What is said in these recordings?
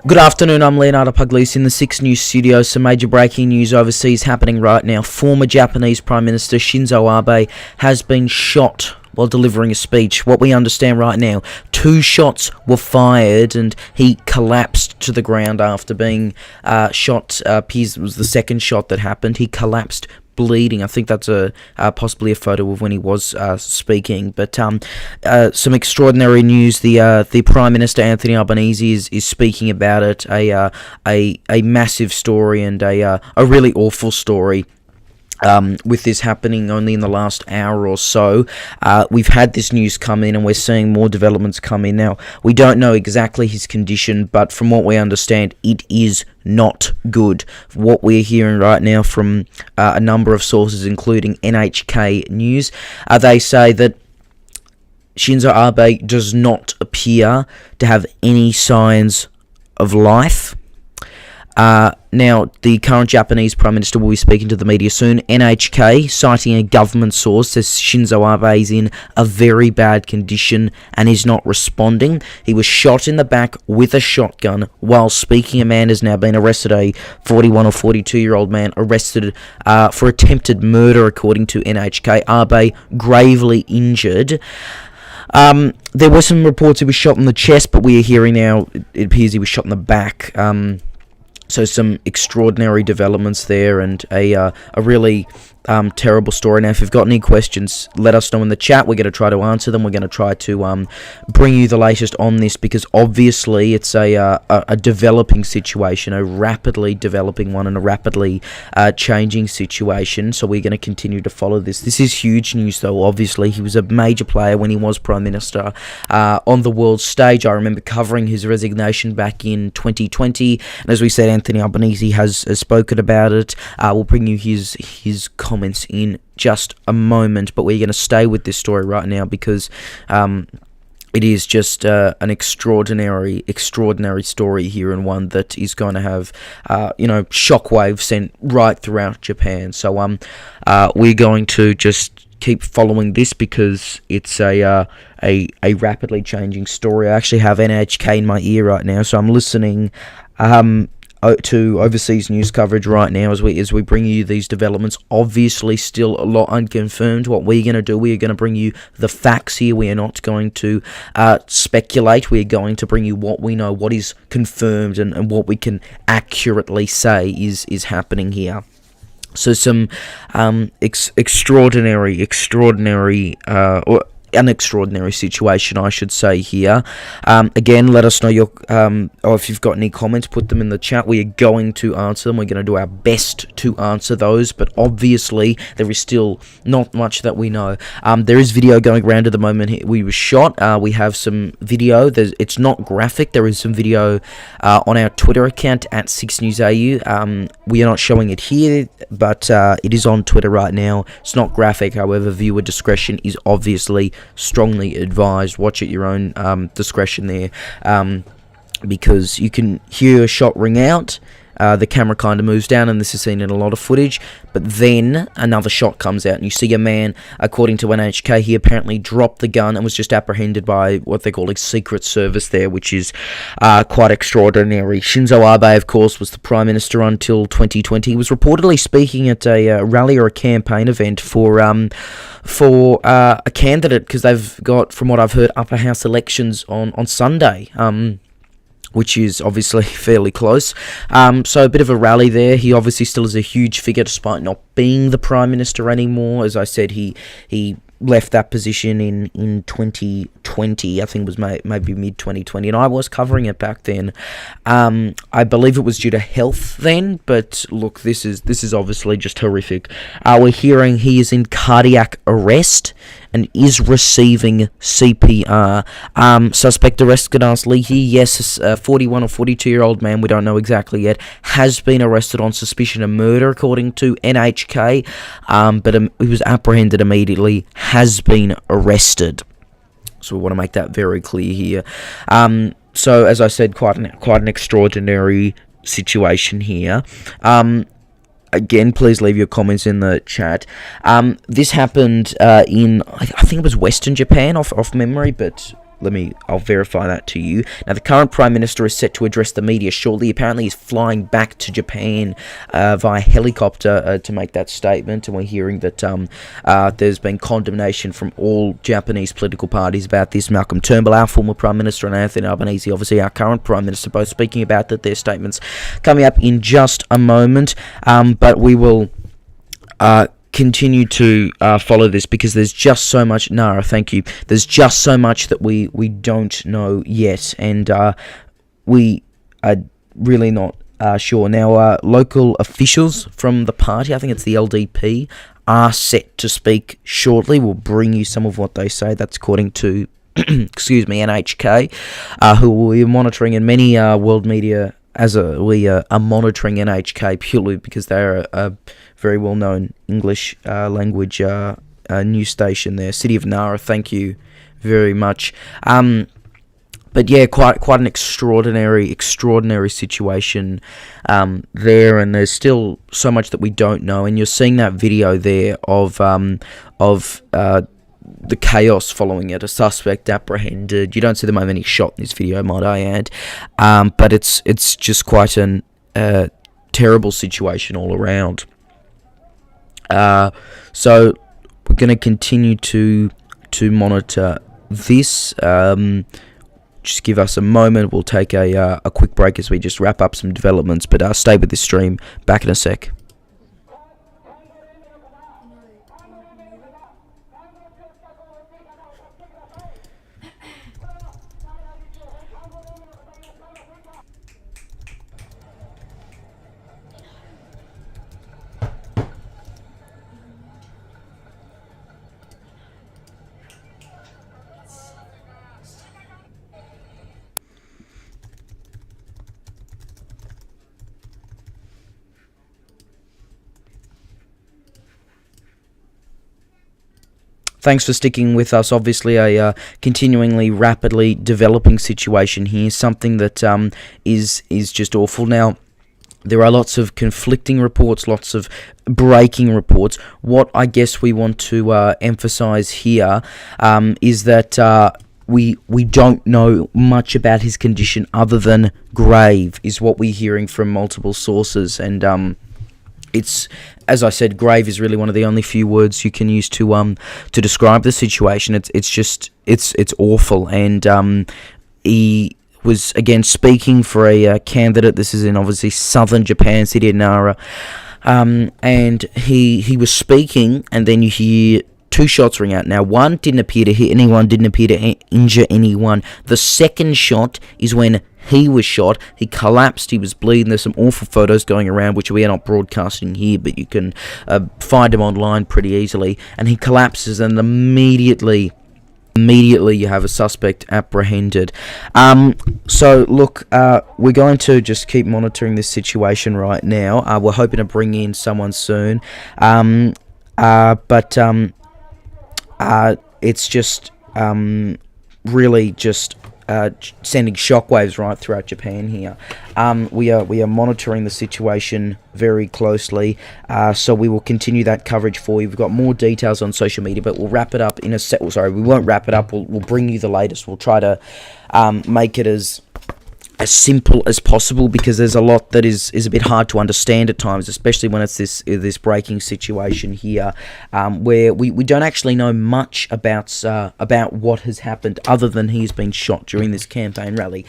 Good afternoon, I'm Leonardo Pugliese in the 6 News studio. Some major breaking news overseas happening right now. Former Japanese Prime Minister Shinzo Abe has been shot while delivering a speech. What we understand right now, 2 shots were fired and he collapsed to the ground after being shot. It was the second shot that happened. He collapsed bleeding. I think that's possibly a photo of when he was speaking. But some extraordinary news. The Prime Minister Anthony Albanese is speaking about it. A massive story and a really awful story. With this happening only in the last hour or so, we've had this news come in and we're seeing more developments come in. Now, we don't know exactly his condition, but from what we understand, it is not good. What we're hearing right now from a number of sources, including NHK News, they say that Shinzo Abe does not appear to have any signs of life. Now, the current Japanese Prime Minister will be speaking to the media soon. NHK, citing a government source, says Shinzo Abe is in a very bad condition and is not responding. He was shot in the back with a shotgun while speaking. A man has now been arrested, a 41 or 42-year-old man arrested for attempted murder, according to NHK. Abe gravely injured. There were some reports he was shot in the chest, but we are hearing now it appears he was shot in the back. So some extraordinary developments there and a really terrible story. Now, if you've got any questions, let us know in the chat. We're going to try to answer them. We're going to try to bring you the latest on this because obviously it's a developing situation, a rapidly developing one and a rapidly changing situation. So we're going to continue to follow this. This is huge news, though. Obviously, he was a major player when he was Prime Minister on the world stage. I remember covering his resignation back in 2020. And as we said, Anthony Albanese has spoken about it. We'll bring you his comments in just a moment, but we're going to stay with this story right now because it is just an extraordinary story here, and one that is going to have shockwaves sent right throughout Japan. So we're going to just keep following this because it's a rapidly changing story. I actually have NHK in my ear right now, so I'm listening to overseas news coverage right now as we bring you these developments. Obviously still a lot unconfirmed. What we're going to do, we are going to bring you the facts here. We are not going to speculate. We are going to bring you what we know, what is confirmed, and what we can accurately say is happening here. So some extraordinary an extraordinary situation, I should say, here. Again, let us know your or if you've got any comments, put them in the chat. We are going to answer them. We're going to do our best to answer those, but obviously there is still not much that we know. There is video going around at the moment. We were shot. We have some video. It's not graphic. There is some video on our Twitter account at 6NewsAU. We are not showing it here, but it is on Twitter right now. It's not graphic. However, viewer discretion is obviously strongly advised. Watch at your own discretion there, because you can hear a shot ring out. The camera kind of moves down, and this is seen in a lot of footage, but then another shot comes out, and you see a man, according to NHK, he apparently dropped the gun and was just apprehended by what they call a secret service there, which is quite extraordinary. Shinzo Abe, of course, was the Prime Minister until 2020. He was reportedly speaking at a rally or a campaign event for a candidate, because they've got, from what I've heard, upper house elections on Sunday, which is obviously fairly close. So a bit of a rally there. He obviously still is a huge figure despite not being the Prime Minister anymore. As I said, he left that position in 2020. I think it was maybe mid-2020, and I was covering it back then. I believe it was due to health then, but look, this is obviously just horrific. We're hearing he is in cardiac arrest and is receiving CPR. Suspect arrested last Leahy. Yes, a 41 or 42-year-old man, we don't know exactly yet, has been arrested on suspicion of murder, according to NHK, but he was apprehended immediately, has been arrested. So we want to make that very clear here. So, as I said, quite an extraordinary situation here. Again, please leave your comments in the chat. This happened in, I think it was Western Japan, off memory, but I'll verify that to you. Now, the current Prime Minister is set to address the media shortly. Apparently, he's flying back to Japan via helicopter to make that statement. And we're hearing that there's been condemnation from all Japanese political parties about this. Malcolm Turnbull, our former Prime Minister, and Anthony Albanese, obviously our current Prime Minister, both speaking about that. Their statements coming up in just a moment. But we will continue to follow this, because there's just so much. Nara, thank you. There's just so much that we don't know yet, and we are really not sure. Now, local officials from the party, I think it's the LDP, are set to speak shortly. We'll bring you some of what they say. That's according to excuse me, NHK, who we are monitoring, and many world media we are monitoring NHK purely because they're a very well-known English language news station there. City of Nara, thank you very much. But yeah, quite an extraordinary situation there, and there's still so much that we don't know. And you're seeing that video there of the chaos following it. A suspect apprehended. You don't see the moment he's shot in this video, might I add. But it's just quite an terrible situation all around. So we're going to continue to monitor this. Just give us a moment. We'll take a quick break as we just wrap up some developments. But stay with this stream. Back in a sec. Thanks for sticking with us. Obviously, a continually rapidly developing situation here. Something that is just awful. Now, there are lots of conflicting reports, lots of breaking reports. What I guess we want to emphasize here is that we don't know much about his condition other than grave, is what we're hearing from multiple sources. And it's, as I said, grave is really one of the only few words you can use to describe the situation. It's awful, and he was again speaking for a candidate. This is in obviously southern Japan, city of Nara, and he was speaking, and then you hear two shots ring out. Now, one didn't appear to hit anyone, didn't appear to injure anyone. The second shot is when he was shot. He collapsed. He was bleeding. There's some awful photos going around, which we are not broadcasting here, but you can find them online pretty easily. And he collapses, and immediately you have a suspect apprehended. So look, we're going to just keep monitoring this situation right now. We're hoping to bring in someone soon. But it's just really just sending shockwaves right throughout Japan here. We are monitoring the situation very closely, so we will continue that coverage for you. We've got more details on social media, but we'll wrap it up in a set. Sorry, we won't wrap it up. We'll bring you the latest. We'll try to make it as simple as possible, because there's a lot that is a bit hard to understand at times, especially when it's this breaking situation here, where we don't actually know much about what has happened other than he's been shot during this campaign rally.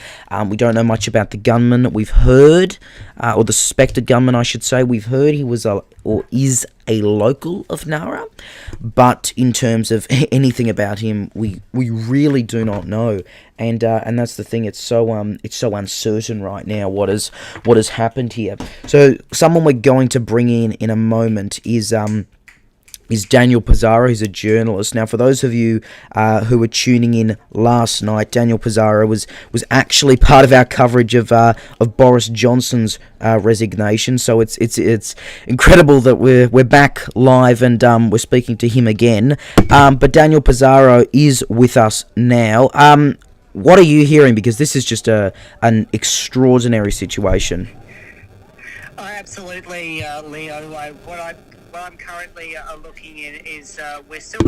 We don't know much about the gunman. We've heard, or the suspected gunman, I should say, we've heard he was is a local of Nara, but in terms of anything about him, we really do not know, and that's the thing. It's so uncertain right now what has happened here. So someone we're going to bring in a moment is Daniel Pizarro, who's a journalist. Now, for those of you who were tuning in last night, Daniel Pizarro was actually part of our coverage of Boris Johnson's resignation. So it's incredible that we're back live and we're speaking to him again. But Daniel Pizarro is with us now. What are you hearing? Because this is just an extraordinary situation. Oh, absolutely, Leo. What what I'm currently looking in is we're still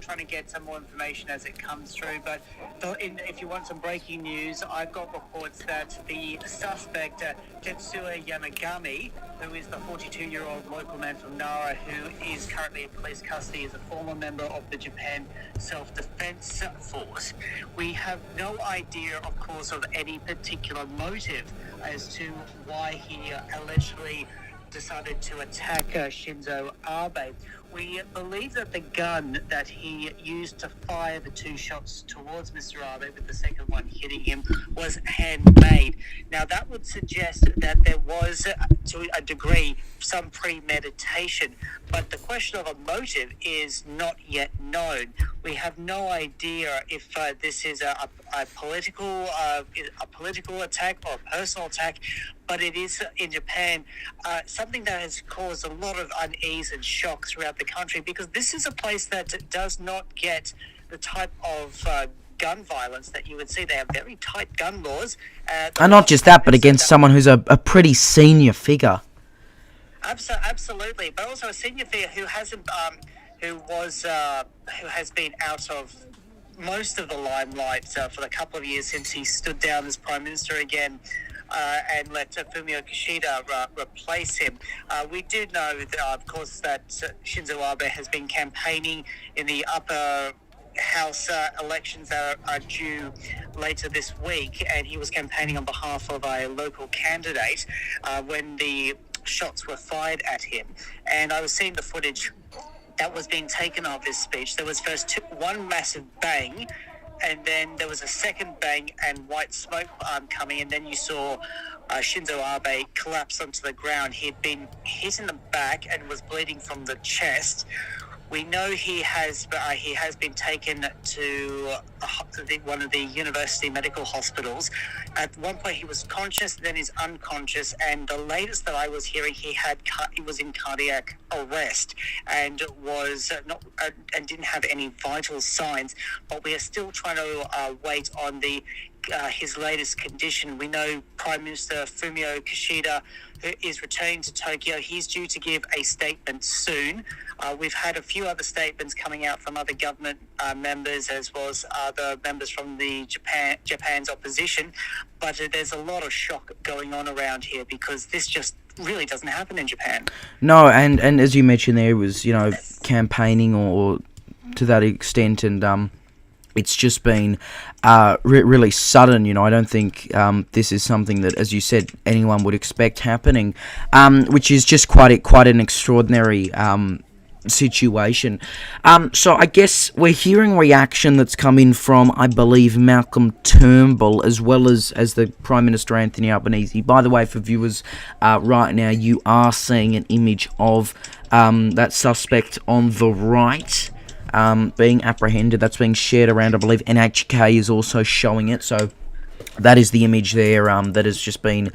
trying to get some more information as it comes through. But if you want some breaking news, I've got reports that the suspect, Tetsuya Yanagami, who is the 42-year-old local man from Nara, who is currently in police custody, is a former member of the Japan Self-Defense Force. We have no idea, of course, of any particular motive as to why he allegedly decided to attack Shinzo Abe. We believe that the gun that he used to fire the two shots towards Mr. Abe, with the second one hitting him, was handmade. Now, that would suggest that there was, to a degree, some premeditation, but the question of a motive is not yet known. We have no idea if this is a political attack or a personal attack, but it is in Japan something that has caused a lot of unease and shock throughout the country, because this is a place that does not get the type of gun violence that you would see. They have very tight gun laws. And not just that, but against someone who's a pretty senior figure. Absolutely, but also a senior figure who has been out of most of the limelight for the couple of years since he stood down as Prime Minister again and let Fumio Kishida replace him. We do know, of course, that Shinzo Abe has been campaigning in the upper House elections that are due later this week, and he was campaigning on behalf of a local candidate when the shots were fired at him. And I was seeing the footage that was being taken of this speech. There was first one massive bang, and then there was a second bang and white smoke coming, and then you saw Shinzo Abe collapse onto the ground. He had been hit in the back and was bleeding from the chest. We know he has been taken to one of the university medical hospitals. At one point he was conscious, then he's unconscious, and the latest that I was hearing, he was in cardiac arrest and was not and didn't have any vital signs. But we are still trying to wait on his latest condition. We know Prime Minister Fumio Kishida, who is returning to Tokyo, he's due to give a statement soon. We've had a few other statements coming out from other government members, as well as other members from the Japan's opposition, but there's a lot of shock going on around here because this just really doesn't happen in Japan. No, and as you mentioned there, was, campaigning or to that extent, and it's just been really sudden. I don't think this is something that, as you said, anyone would expect happening, which is just quite an extraordinary situation. So I guess we're hearing reaction that's come in from, I believe, Malcolm Turnbull, as well as the Prime Minister Anthony Albanese. By the way, for viewers right now, you are seeing an image of that suspect on the right being apprehended. That's being shared around. I believe NHK is also showing it, so that is the image there that has just been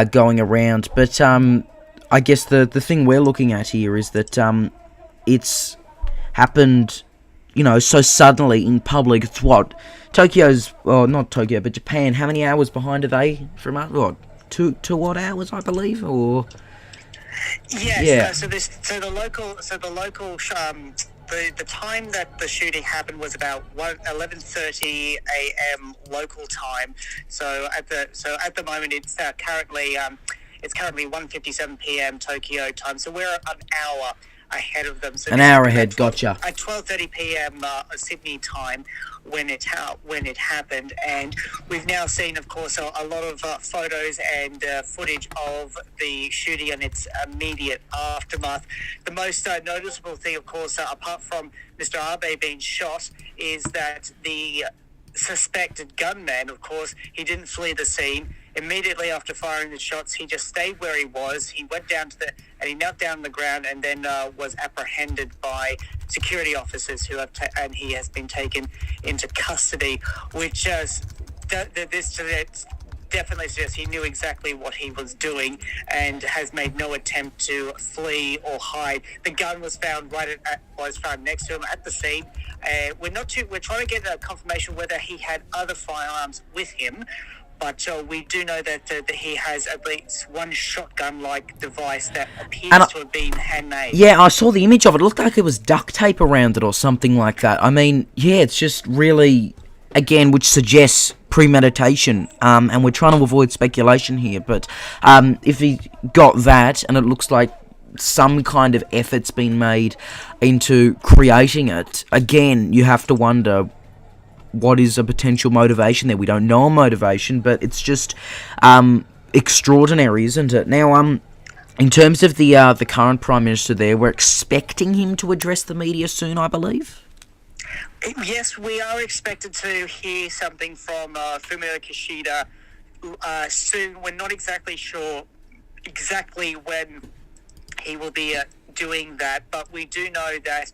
going around. But I guess the thing we're looking at here is that it's happened, so suddenly in public. It's what? Tokyo's, well, not Tokyo, but Japan, how many hours behind are they from us? What, two odd hours, I believe, or? Yes, yeah. So the time that the shooting happened was about 11:30 a.m. local time. So at the moment it's currently 1:57 p.m. Tokyo time. So we're an hour ahead of them. So an hour ahead, gotcha. At 12:30 p.m. Sydney time when it happened, and we've now seen, of course, a lot of photos and footage of the shooting and its immediate aftermath. The most noticeable thing, of course, apart from Mr. Abe being shot, is that the suspected gunman, of course, he didn't flee the scene. Immediately after firing the shots, he just stayed where he was. He went down and he knelt down on the ground, and then was apprehended by security officers and he has been taken into custody, which this definitely suggests he knew exactly what he was doing and has made no attempt to flee or hide. The gun was found was found next to him at the scene. We're trying to get a confirmation whether he had other firearms with him. but we do know that he has at least one shotgun-like device that appears And to have been handmade. Yeah, I saw the image of it. It looked like it was duct tape around it or something like that. I mean, yeah, it's just really, again, which suggests premeditation. And we're trying to avoid speculation here. But if he got that, and it looks like some kind of effort's been made into creating it, again, you have to wonder what is a potential motivation there. We don't know a motivation, but it's just extraordinary, isn't it? Now, in terms of the current Prime Minister there, we're expecting him to address the media soon, I believe. Yes, we are expected to hear something from Fumio Kishida soon. We're not exactly sure exactly when he will be doing that, but we do know that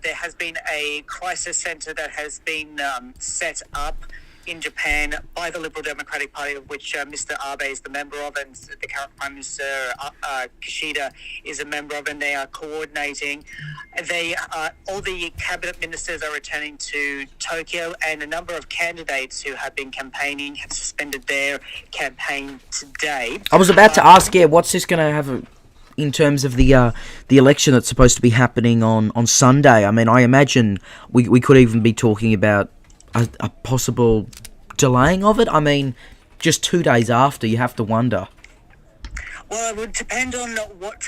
there has been a crisis centre that has been set up in Japan by the Liberal Democratic Party, of which Mr. Abe is the member of, and the current Prime Minister Kishida is a member of, and they are coordinating. All the cabinet ministers are returning to Tokyo, and a number of candidates who have been campaigning have suspended their campaign today. I was about to ask, what's this going to have in terms of the election that's supposed to be happening on Sunday? I mean, I imagine we could even be talking about a possible delaying of it. I mean, just 2 days after, you have to wonder. Well, it would depend on what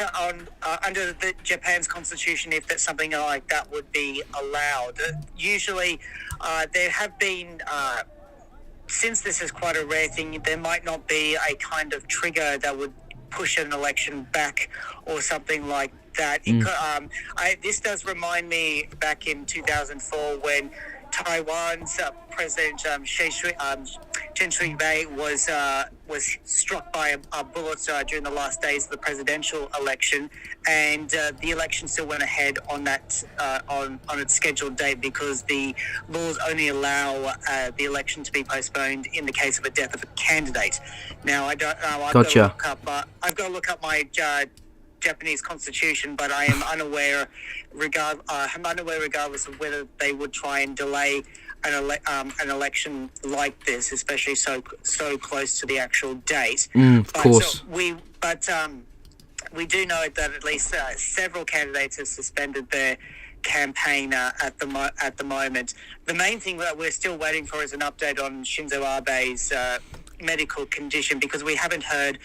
under the Japan's constitution, if that something like that would be allowed. Usually, there have been. Since this is quite a rare thing, there might not be a kind of trigger that would push an election back or something like that. This does remind me back in 2004 when Taiwan's President Chen Shui-wei was struck by a bullet during the last days of the presidential election, and the election still went ahead on that on its scheduled date because the laws only allow the election to be postponed in the case of a death of a candidate. Now, I don't know. Gotcha. I've got to look up my Japanese constitution, but I am unaware, regardless of whether they would try and delay an election like this, especially so close to the actual date. Of course. We do know that at least several candidates have suspended their campaign at the moment. The main thing that we're still waiting for is an update on Shinzo Abe's medical condition, because we haven't heard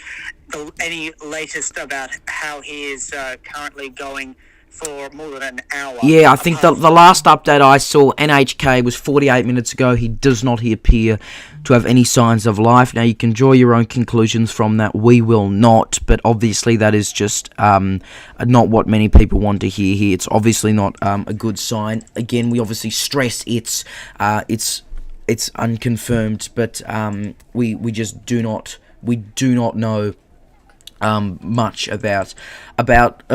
any latest about how he is currently going for more than an hour. Yeah, I think the last update I saw, NHK, was 48 minutes ago. He does not appear to have any signs of life. Now, you can draw your own conclusions from that. We will not, but obviously that is just not what many people want to hear here. It's obviously not a good sign. Again, we obviously stress it's unconfirmed, but we just do not know much about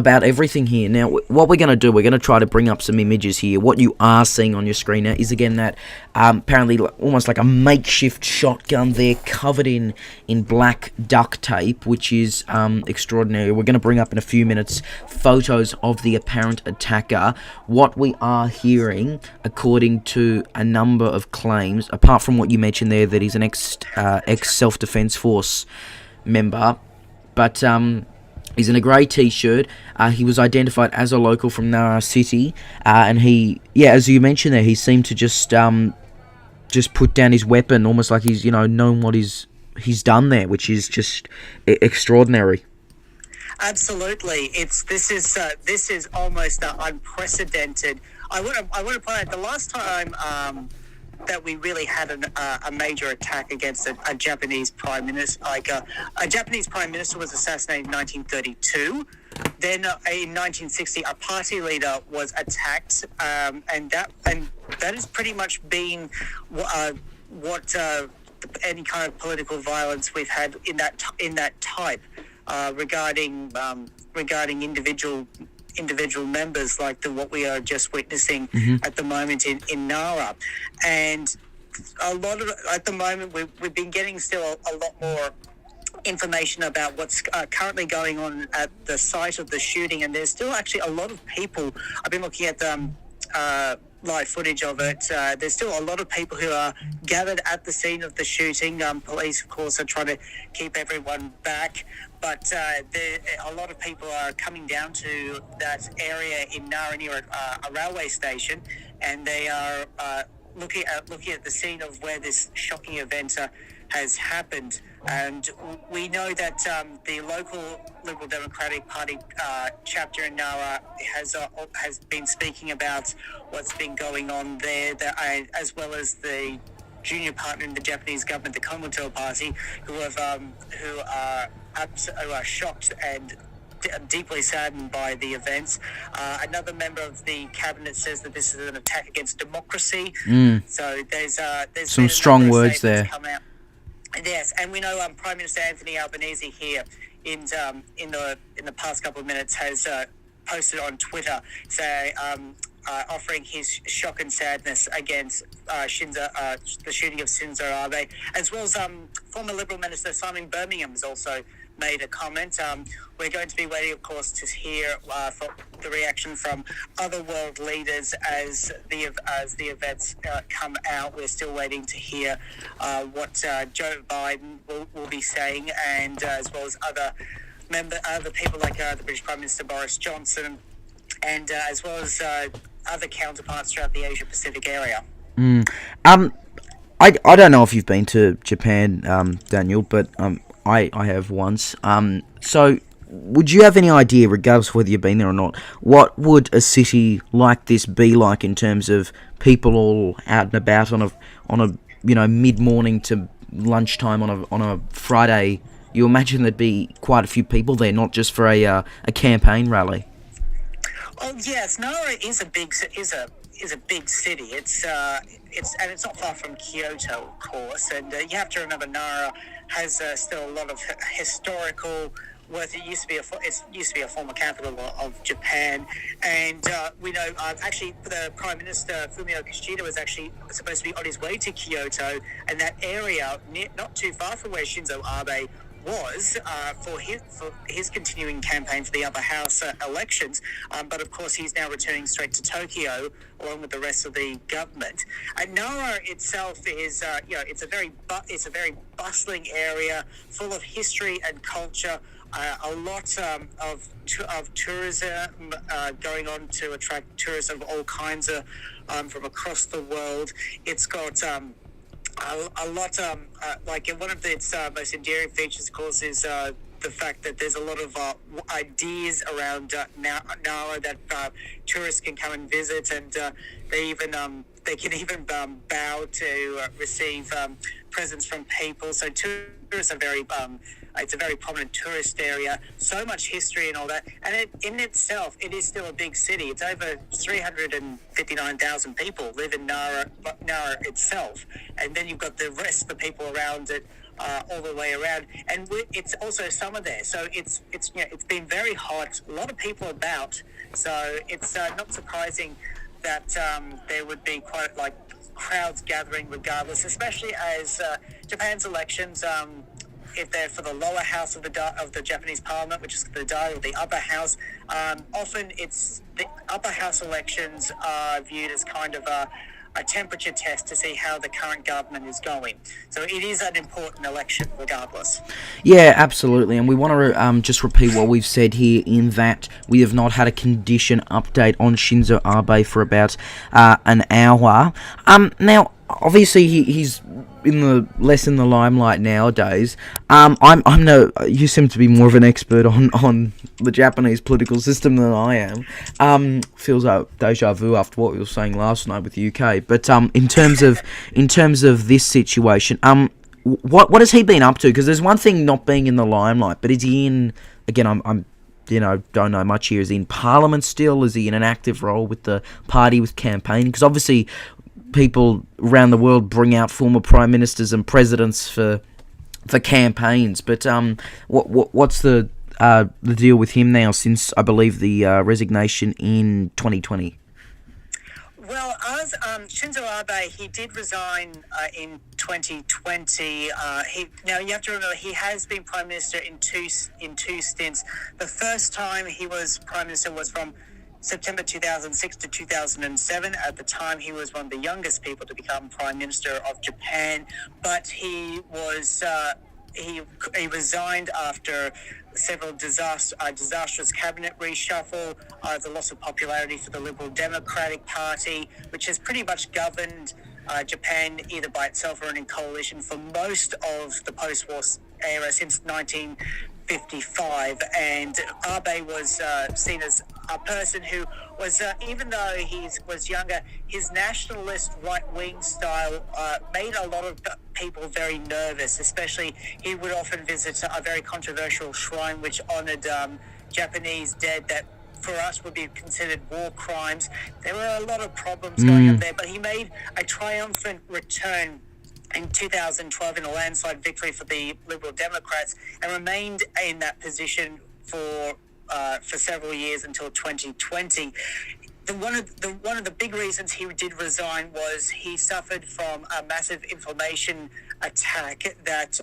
everything here. Now, what we're going to do, we're going to try to bring up some images here. What you are seeing on your screen now is, again, that apparently almost like a makeshift shotgun there, covered in black duct tape, which is extraordinary. We're going to bring up in a few minutes photos of the apparent attacker. What we are hearing, according to a number of claims, apart from what you mentioned there, that he's an ex-self-defense force member, but he's in a grey t-shirt. He was identified as a local from Nara City, and he, as you mentioned there, he seemed to just put down his weapon, almost like he's known what he's done there, which is just extraordinary. Absolutely, this is almost unprecedented. I want to point out the last time that we really had a major attack against a Japanese prime minister. A Japanese prime minister was assassinated in 1932. Then in 1960, a party leader was attacked, and that has pretty much been what any kind of political violence we've had in that type regarding individual members, like what we are just witnessing at the moment in Nara. And at the moment we've been getting still a lot more information about what's currently going on at the site of the shooting, and there's still actually a lot of people. I've been looking at live footage of it. There's still a lot of people who are gathered at the scene of the shooting. Police, of course, are trying to keep everyone back, but a lot of people are coming down to that area in Nara near a railway station, and they are looking at the scene of where this shocking event has happened. And we know that the local Liberal Democratic Party chapter in Nara has been speaking about what's been going on there, as well as the junior partner in the Japanese government, the Commonwealth Party, who are shocked and deeply saddened by the events. Another member of the cabinet says that this is an attack against democracy. So there's some strong words there. Come out. Yes, and we know Prime Minister Anthony Albanese here in the past couple of minutes has posted on Twitter, offering his shock and sadness against the shooting of Shinzo Abe, as well as former Liberal Minister Simon Birmingham has also made a comment. We're going to be waiting, of course, to hear for the reaction from other world leaders as the events come out. We're still waiting to hear what Joe Biden will be saying, and as well as other people like the British Prime Minister Boris Johnson, and as well as other counterparts throughout the Asia Pacific area. I don't know if you've been to Japan, Daniel, but I have once. So would you have any idea, regardless of whether you've been there or not, what would a city like this be like in terms of people all out and about on a mid-morning to lunchtime on a Friday? You imagine there'd be quite a few people there, not just for a campaign rally. Oh yes, Nara is a big city. It's not far from Kyoto, of course, and you have to remember Nara has still a lot of historical worth. It used to be a former capital of Japan, and we know actually the Prime Minister Fumio Kishida was actually supposed to be on his way to Kyoto, and that area not too far from where Shinzo Abe was for his continuing campaign for the upper house elections, but of course he's now returning straight to Tokyo along with the rest of the government. Nara itself is it's a very bustling area full of history and culture. A lot of tourism going on to attract tourists of all kinds from across the world. It's got a lot, like one of its most endearing features, of course, is the fact that there's a lot of ideas around Nara that tourists can come and visit, and they can even bow to receive presents from people. So tourists are it's a very prominent tourist area. So much history and all that, and in itself, it is still a big city. It's over 359,000 people live in Nara itself, and then you've got the rest of the people around it. All the way around, and it's also summer there, so it's been very hot. A lot of people about, so it's not surprising that there would be quite like crowds gathering, regardless. Especially as Japan's elections, if they're for the lower house of the Japanese Parliament, which is the diet of the upper house, often it's the upper house elections are viewed as kind of a temperature test to see how the current government is going. So it is an important election regardless. Yeah, absolutely. And we want to just repeat what we've said here in that we have not had a condition update on Shinzo Abe for about an hour. Now, obviously, he's less in the limelight nowadays. You seem to be more of an expert on the Japanese political system than I am. Feels like deja vu after what we were saying last night with the UK. But in terms of this situation, what has he been up to? Because there's one thing not being in the limelight, but is he in? Again, I'm don't know much here. Is he in Parliament still? Is he in an active role with the party with campaigning? Because obviously, people around the world bring out former prime ministers and presidents for campaigns, but what's the deal with him now since I believe the resignation in 2020? Well, as Shinzo Abe, he did resign in 2020. Now you have to remember he has been prime minister in two stints. The first time he was prime minister was from September 2006 to 2007. At the time, he was one of the youngest people to become Prime Minister of Japan, but he was he resigned after several disastrous cabinet reshuffle, the loss of popularity for the Liberal Democratic Party, which has pretty much governed Japan either by itself or in coalition for most of the post-war era since 1955. And Abe was seen as a person who was, even though he was younger, his nationalist right-wing style made a lot of people very nervous. Especially, he would often visit a very controversial shrine which honoured Japanese dead that for us would be considered war crimes. There were a lot of problems going on there, but he made a triumphant return in 2012 in a landslide victory for the Liberal Democrats and remained in that position for several years until 2020. One of the big reasons he did resign was he suffered from a massive inflammation attack that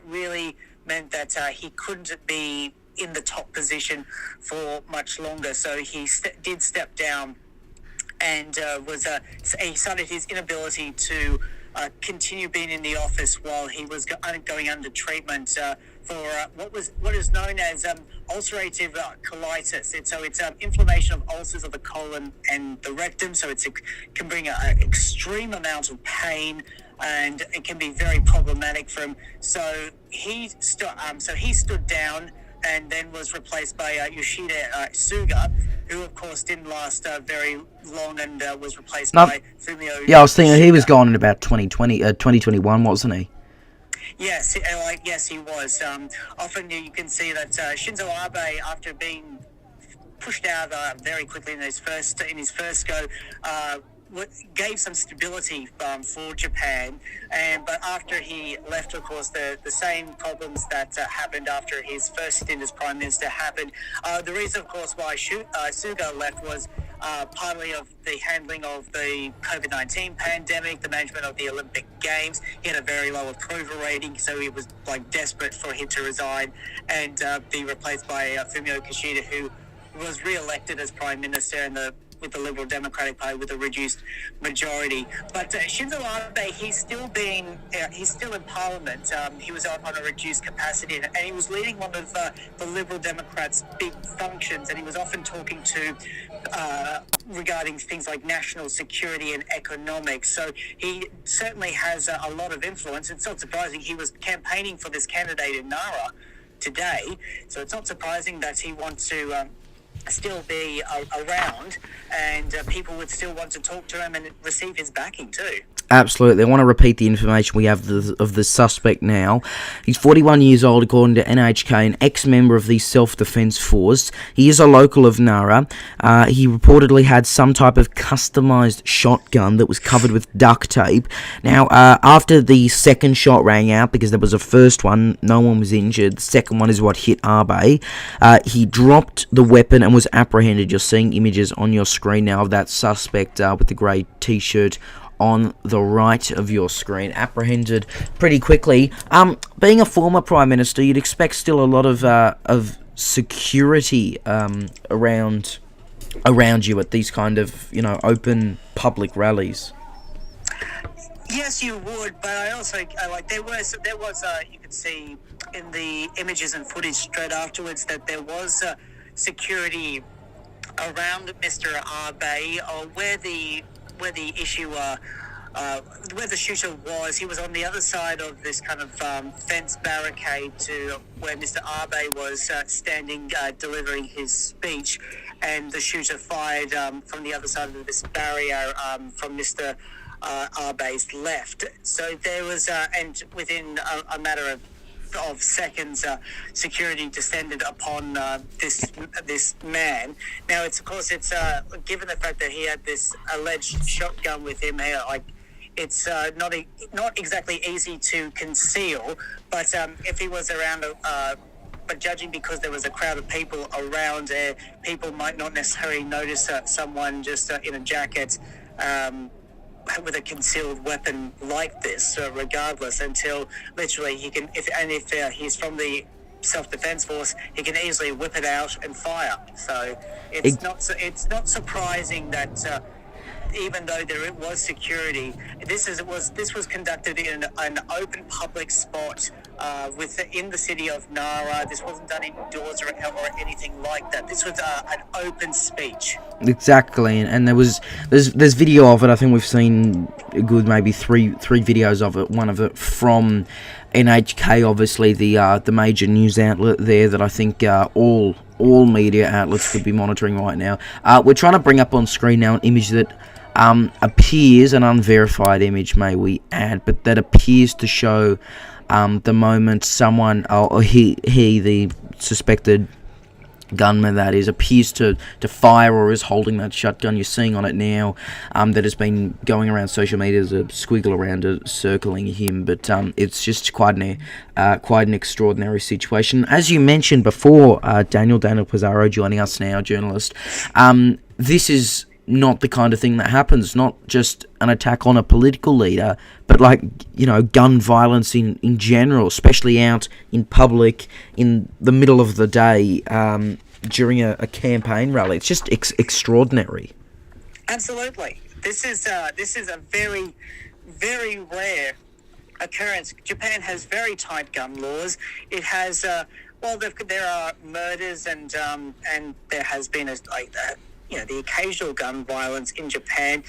really meant that he couldn't be in the top position for much longer. So he did step down and he cited his inability to continue being in the office while he was going under treatment for what is known as ulcerative colitis. It's inflammation of ulcers of the colon and the rectum. So it can bring an extreme amount of pain, and it can be very problematic for him. So he stood down and then was replaced by Yoshida Suga, who of course didn't last very long and was replaced by Fumio. Yeah, I was thinking he was gone in about 2021, wasn't he? Yes, yes, he was. Often you can see that Shinzo Abe, after being pushed out very quickly in his first go, gave some stability for Japan, but after he left, of course, the same problems that happened after his first stint as Prime Minister happened. The reason, of course, why Suga left was partly of the handling of the COVID-19 pandemic, the management of the Olympic Games. He had a very low approval rating, so he was desperate for him to resign and be replaced by Fumio Kishida, who was re-elected as Prime Minister with the Liberal Democratic Party with a reduced majority. But Shinzo Abe, he's still in Parliament. He was on a reduced capacity, and he was leading one of the Liberal Democrats' big functions, and he was often talking to regarding things like national security and economics. So he certainly has a lot of influence. It's not surprising he was campaigning for this candidate in Nara today, so it's not surprising that he wants to still be around, and people would still want to talk to him and receive his backing too. Absolutely. I want to repeat the information we have of the suspect now. He's 41 years old, according to NHK, an ex-member of the Self-Defense Force. He is a local of Nara. He reportedly had some type of customized shotgun that was covered with duct tape. Now, after the second shot rang out, because there was a first one, no one was injured. The second one is what hit Abe. He dropped the weapon and was apprehended. You're seeing images on your screen now of that suspect with the grey t-shirt on the right of your screen, apprehended pretty quickly. Being a former Prime Minister, you'd expect still a lot of security around you at these kind of open public rallies. Yes, you would, but I also there was you could see in the images and footage straight afterwards that there was security around Mr. Abe, or where the issue, where the shooter was. He was on the other side of this kind of fence barricade to where Mr. Abe was standing, delivering his speech, and the shooter fired from the other side of this barrier from Mr. Abe's left. So there was, and within a matter of seconds, security descended upon this man. Now, it's given the fact that he had this alleged shotgun with him, it's not exactly easy to conceal. But if he was around, but judging because there was a crowd of people around, people might not necessarily notice someone just in a jacket with a concealed weapon like this, regardless, until literally if he's from the self-defense force, he can easily whip it out and fire. So Ex- it's not surprising that even though there was security, this was conducted in an open public spot in the city of Nara. This wasn't done indoors or anything like that. This was an open speech. Exactly, and there's video of it. I think we've seen a good maybe three videos of it. One of it from NHK, obviously the major news outlet there that I think all media outlets could be monitoring right now. We're trying to bring up on screen now an image that appears, an unverified image, may we add, but that appears to show the moment someone, or he the suspected gunman that is, appears to fire or is holding that shotgun. You're seeing on it now that has been going around social media. There's a squiggle around it circling him, but it's just quite an extraordinary situation. As you mentioned before, Daniel Pizarro joining us now, journalist. This is not the kind of thing that happens, not just an attack on a political leader, but gun violence in general, especially out in public in the middle of the day during a campaign rally. It's just extraordinary. Absolutely. This is a very, very rare occurrence. Japan has very tight gun laws. It has there are murders and there has been the occasional gun violence in Japan.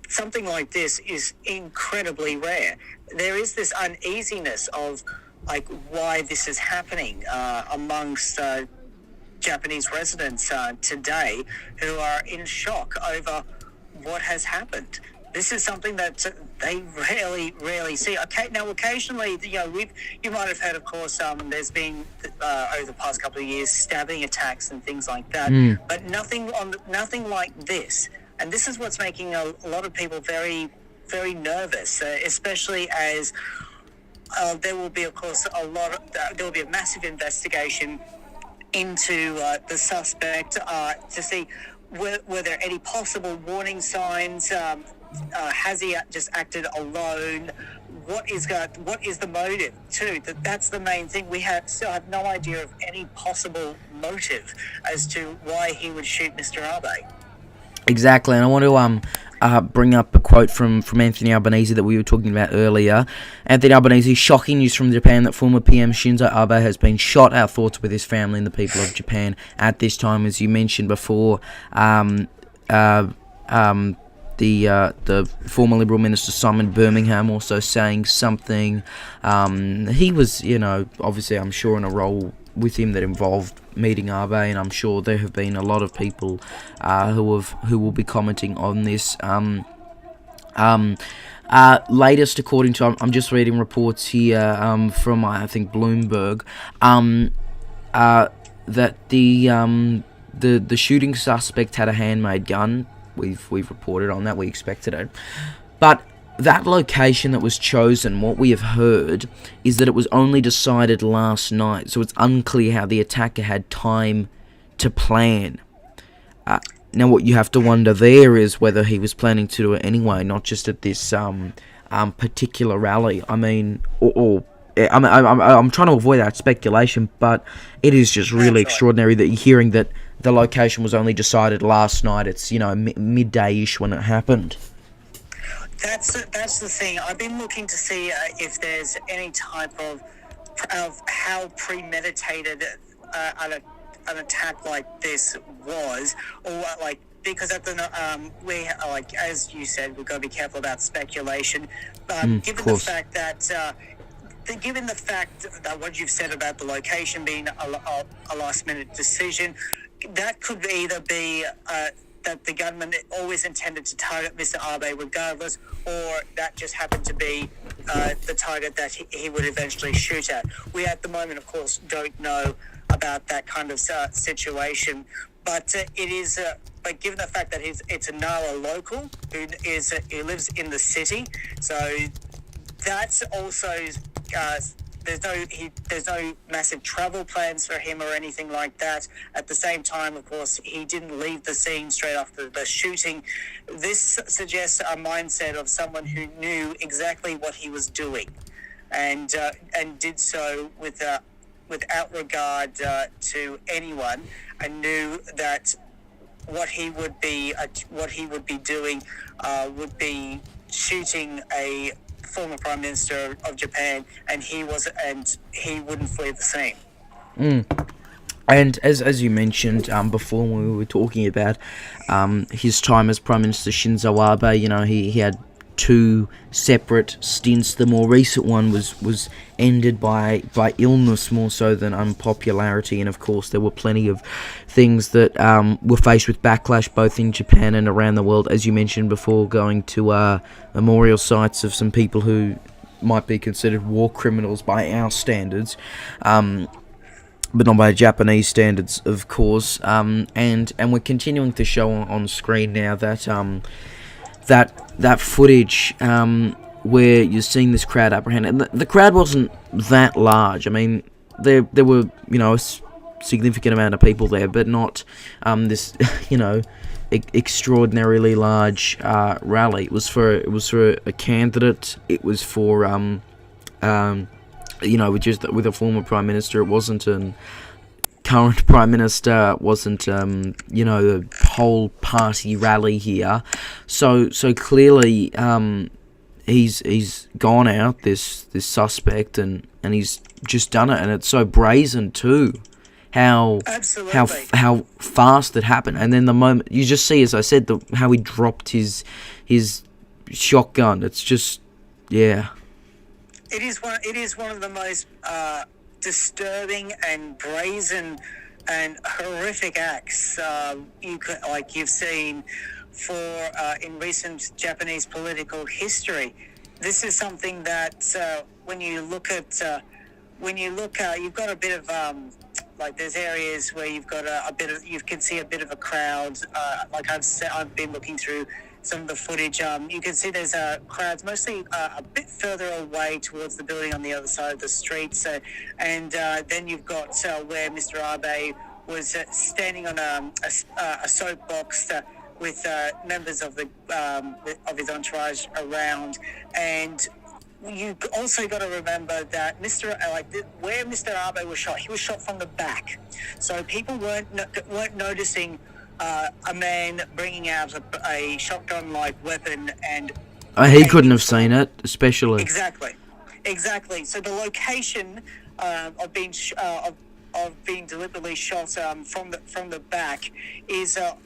Something like this is incredibly rare. There is this uneasiness of why this is happening amongst Japanese residents today, who are in shock over what has happened. This is something that they rarely see. Okay, now occasionally, you might have heard, of course, there's been over the past couple of years stabbing attacks and things like that, but nothing like this. And this is what's making a lot of people very, very nervous, especially as there will be, of course, there will be a massive investigation into the suspect to see were there any possible warning signs. Has he just acted alone? What is the motive too? That's the main thing. We still have no idea of any possible motive as to why he would shoot Mr. Abe. Exactly, and I want to bring up a quote from Anthony Albanese that we were talking about earlier. Anthony Albanese: shocking news from Japan that former PM Shinzo Abe has been shot. Our thoughts with his family and the people of Japan at this time. As you mentioned before, the former Liberal Minister Simon Birmingham also saying something. He was, obviously, I'm sure, in a role with him that involved meeting Abe, and I'm sure there have been a lot of people who will be commenting on this. Latest, according to, I'm just reading reports here from I think Bloomberg, that the shooting suspect had a handmade gun. We've reported on that. We expected it, but that location that was chosen, what we have heard is that it was only decided last night, so it's unclear how the attacker had time to plan. Now, what you have to wonder there is whether he was planning to do it anyway, not just at this particular rally. I mean, I'm trying to avoid that speculation, but it is just really extraordinary that you're hearing that the location was only decided last night. It's midday-ish when it happened. That's the thing. I've been looking to see if there's any type of how premeditated an attack like this was, or because at the we as you said, we've got to be careful about speculation. Given the fact that what you've said about the location being a last-minute decision, that could either be that the gunman always intended to target Mr. Abe regardless, or that just happened to be the target that he would eventually shoot at. We at the moment, of course, don't know about that kind of situation, but it is. But given the fact that it's a Nara local who lives in the city, so that's also. There's no massive travel plans for him or anything like that. At the same time, of course, he didn't leave the scene straight after the shooting. This suggests a mindset of someone who knew exactly what he was doing, and did so with without regard to anyone, and knew that what he would be doing would be shooting a former prime minister of Japan, and he wouldn't flee the scene. And as you mentioned before when we were talking about his time as Prime Minister Shinzo Abe, he had two separate stints. The more recent one was ended by illness more so than unpopularity, and of course there were plenty of things that were faced with backlash both in Japan and around the world, as you mentioned before, going to memorial sites of some people who might be considered war criminals by our standards, but not by Japanese standards, of course. And we're continuing to show on screen now that that footage where you're seeing this crowd apprehend, and the crowd wasn't that large. I mean, there were a significant amount of people there, but not this extraordinarily large rally. It was for a candidate. It was for with a former prime minister. It wasn't an current prime minister. It wasn't the whole party rally here. So clearly he's gone out, this suspect, and he's just done it, and it's so brazen too. How fast it happened, and then the moment you just see, as I said, how he dropped his shotgun. It's just It is one of the most disturbing and brazen and horrific acts you've seen in recent Japanese political history. This is something that when you look, you've got a bit of there's areas where you've got you can see a bit of a crowd. I've been looking through some of the footage. You can see there's crowds mostly a bit further away towards the building on the other side of the street. So, and then you've got where Mr. Abe was standing on a soapbox with members of his entourage around. And you also got to remember that where Mr. Abe was shot, he was shot from the back. So people weren't noticing a man bringing out a shotgun-like weapon, and he couldn't have seen it, especially. Exactly. So the location of being deliberately shot from the back is a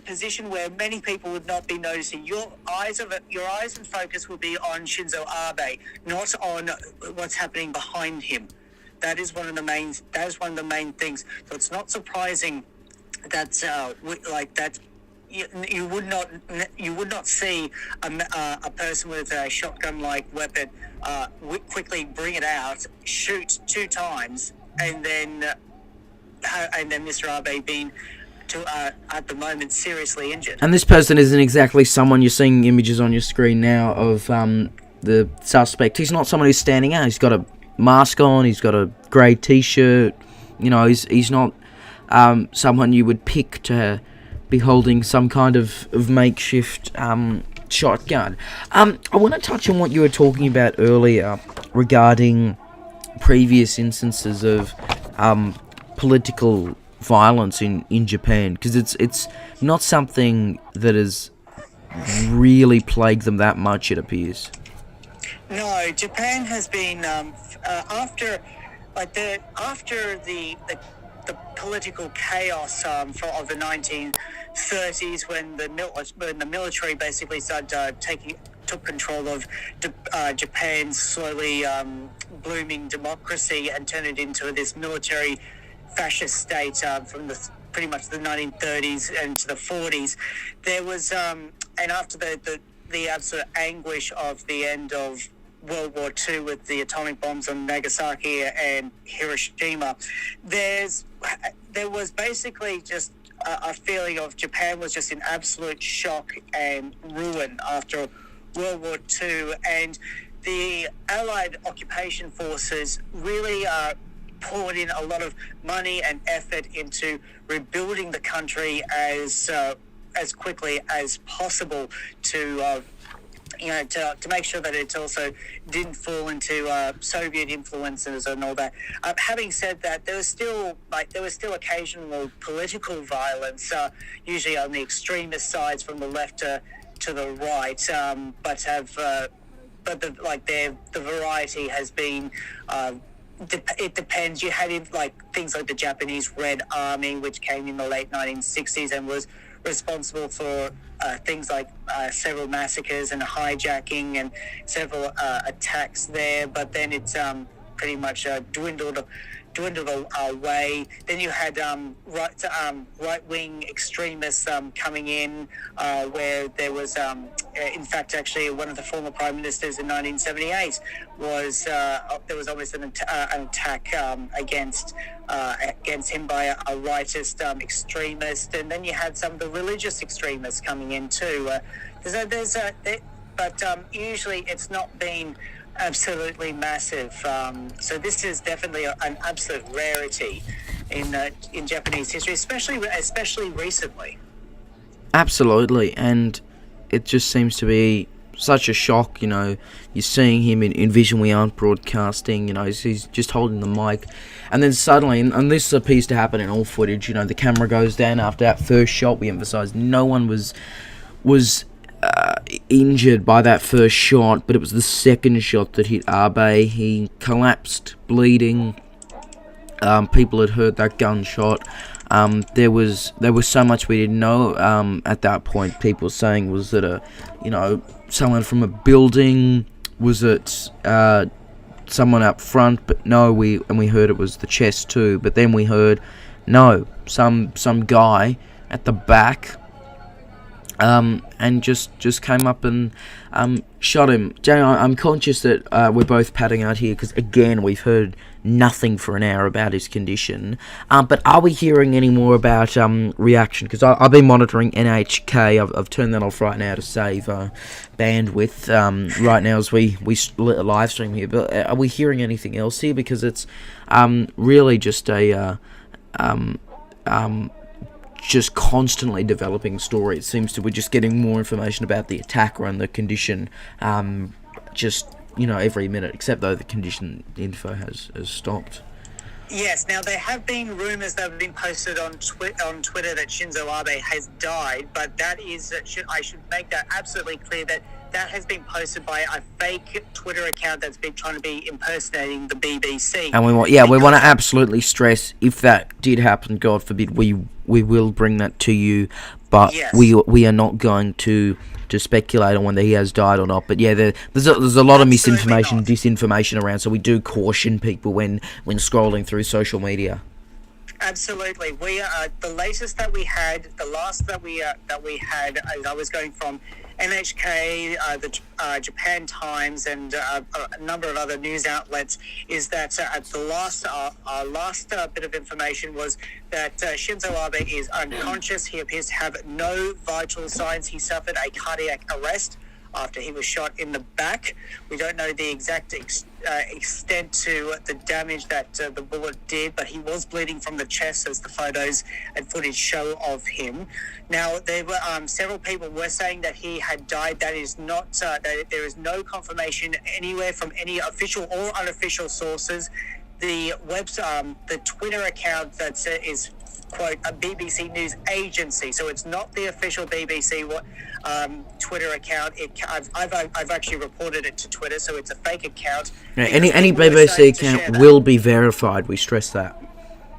position where many people would not be noticing. Your eyes and focus will be on Shinzo Abe, not on what's happening behind him. That is one of the main things. So it's not surprising that you would not see a person with a shotgun-like weapon quickly bring it out, shoot 2 times, and then Mr. Abe being at the moment seriously injured. And this person isn't exactly someone you're seeing images on your screen now of the suspect. He's not someone who's standing out. He's got a mask on. He's got a grey T-shirt. He's not someone you would pick to be holding some kind of makeshift shotgun. I want to touch on what you were talking about earlier regarding previous instances of political violence in Japan, because it's not something that has really plagued them that much, it appears. No, Japan has been after the political chaos of the 1930s, when the military basically took control of Japan's slowly blooming democracy and turned it into this military fascist state from pretty much the 1930s and to the 40s. There was and after the absolute anguish of the end of World War II with the atomic bombs on Nagasaki and Hiroshima, there was basically just a feeling of Japan was just in absolute shock and ruin after World War II, and the Allied occupation forces really poured in a lot of money and effort into rebuilding the country as quickly as possible to to make sure that it also didn't fall into Soviet influences and all that. Having said that, there was still occasional political violence, usually on the extremist sides from the left to the right, but the variety has been. It depends. You had things like the Japanese Red Army, which came in the late 1960s and was responsible for things like several massacres and hijacking and several attacks there. But then it's pretty much dwindled away. Then you had right-wing extremists coming in, where there was, in fact, actually one of the former prime ministers in 1978 was there was almost an attack against him by a rightist extremist, and then you had some of the religious extremists coming in too. But usually it's not been absolutely massive. So this is definitely an absolute rarity in Japanese history, especially recently. Absolutely, and it just seems to be such a shock. You're seeing him in vision we aren't broadcasting. He's just holding the mic, and then suddenly, and this appears to happen in all footage. The camera goes down after that first shot. We emphasise no one was injured by that first shot, but it was the second shot that hit Abe. He collapsed, bleeding. People had heard that gunshot. There was so much we didn't know at that point. People saying, was it someone from a building? Was it someone up front? But no, we heard it was the chest too. But then we heard no, some guy at the back. And just came up and shot him. Jay, I'm conscious that we're both padding out here because, again, we've heard nothing for an hour about his condition. But are we hearing any more about reaction? Because I've been monitoring NHK. I've turned that off right now to save bandwidth right now as we live stream here. But are we hearing anything else here? Because it's really just a just constantly developing story. It seems to we're just getting more information about the attacker and the condition every minute, except though the condition info has stopped. Yes, now there have been rumours that have been posted on Twitter that Shinzo Abe has died, but that is, I should make that absolutely clear that has been posted by a fake Twitter account that's been trying to be impersonating the BBC. And we want to absolutely stress, if that did happen, God forbid, we will bring that to you, but yes, we are not going to speculate on whether he has died or not. But yeah, there's a lot of misinformation, disinformation around, so we do caution people when scrolling through social media. Absolutely. We the latest that we had, the last that we had, I was going from NHK, the Japan Times, and a number of other news outlets, is that at the last bit of information was that Shinzo Abe is unconscious. He appears to have no vital signs. He suffered a cardiac arrest after he was shot in the back. We don't know the exact extent to the damage that the bullet did, but he was bleeding from the chest, as the photos and footage show of him. Now, there were several people were saying that he had died. That is not. That there is no confirmation anywhere from any official or unofficial sources. The the Twitter account that is, quote, a BBC News agency, so it's not the official BBC Twitter account. I've actually reported it to Twitter, so it's a fake account. Yeah, any BBC account will be verified. We stress that.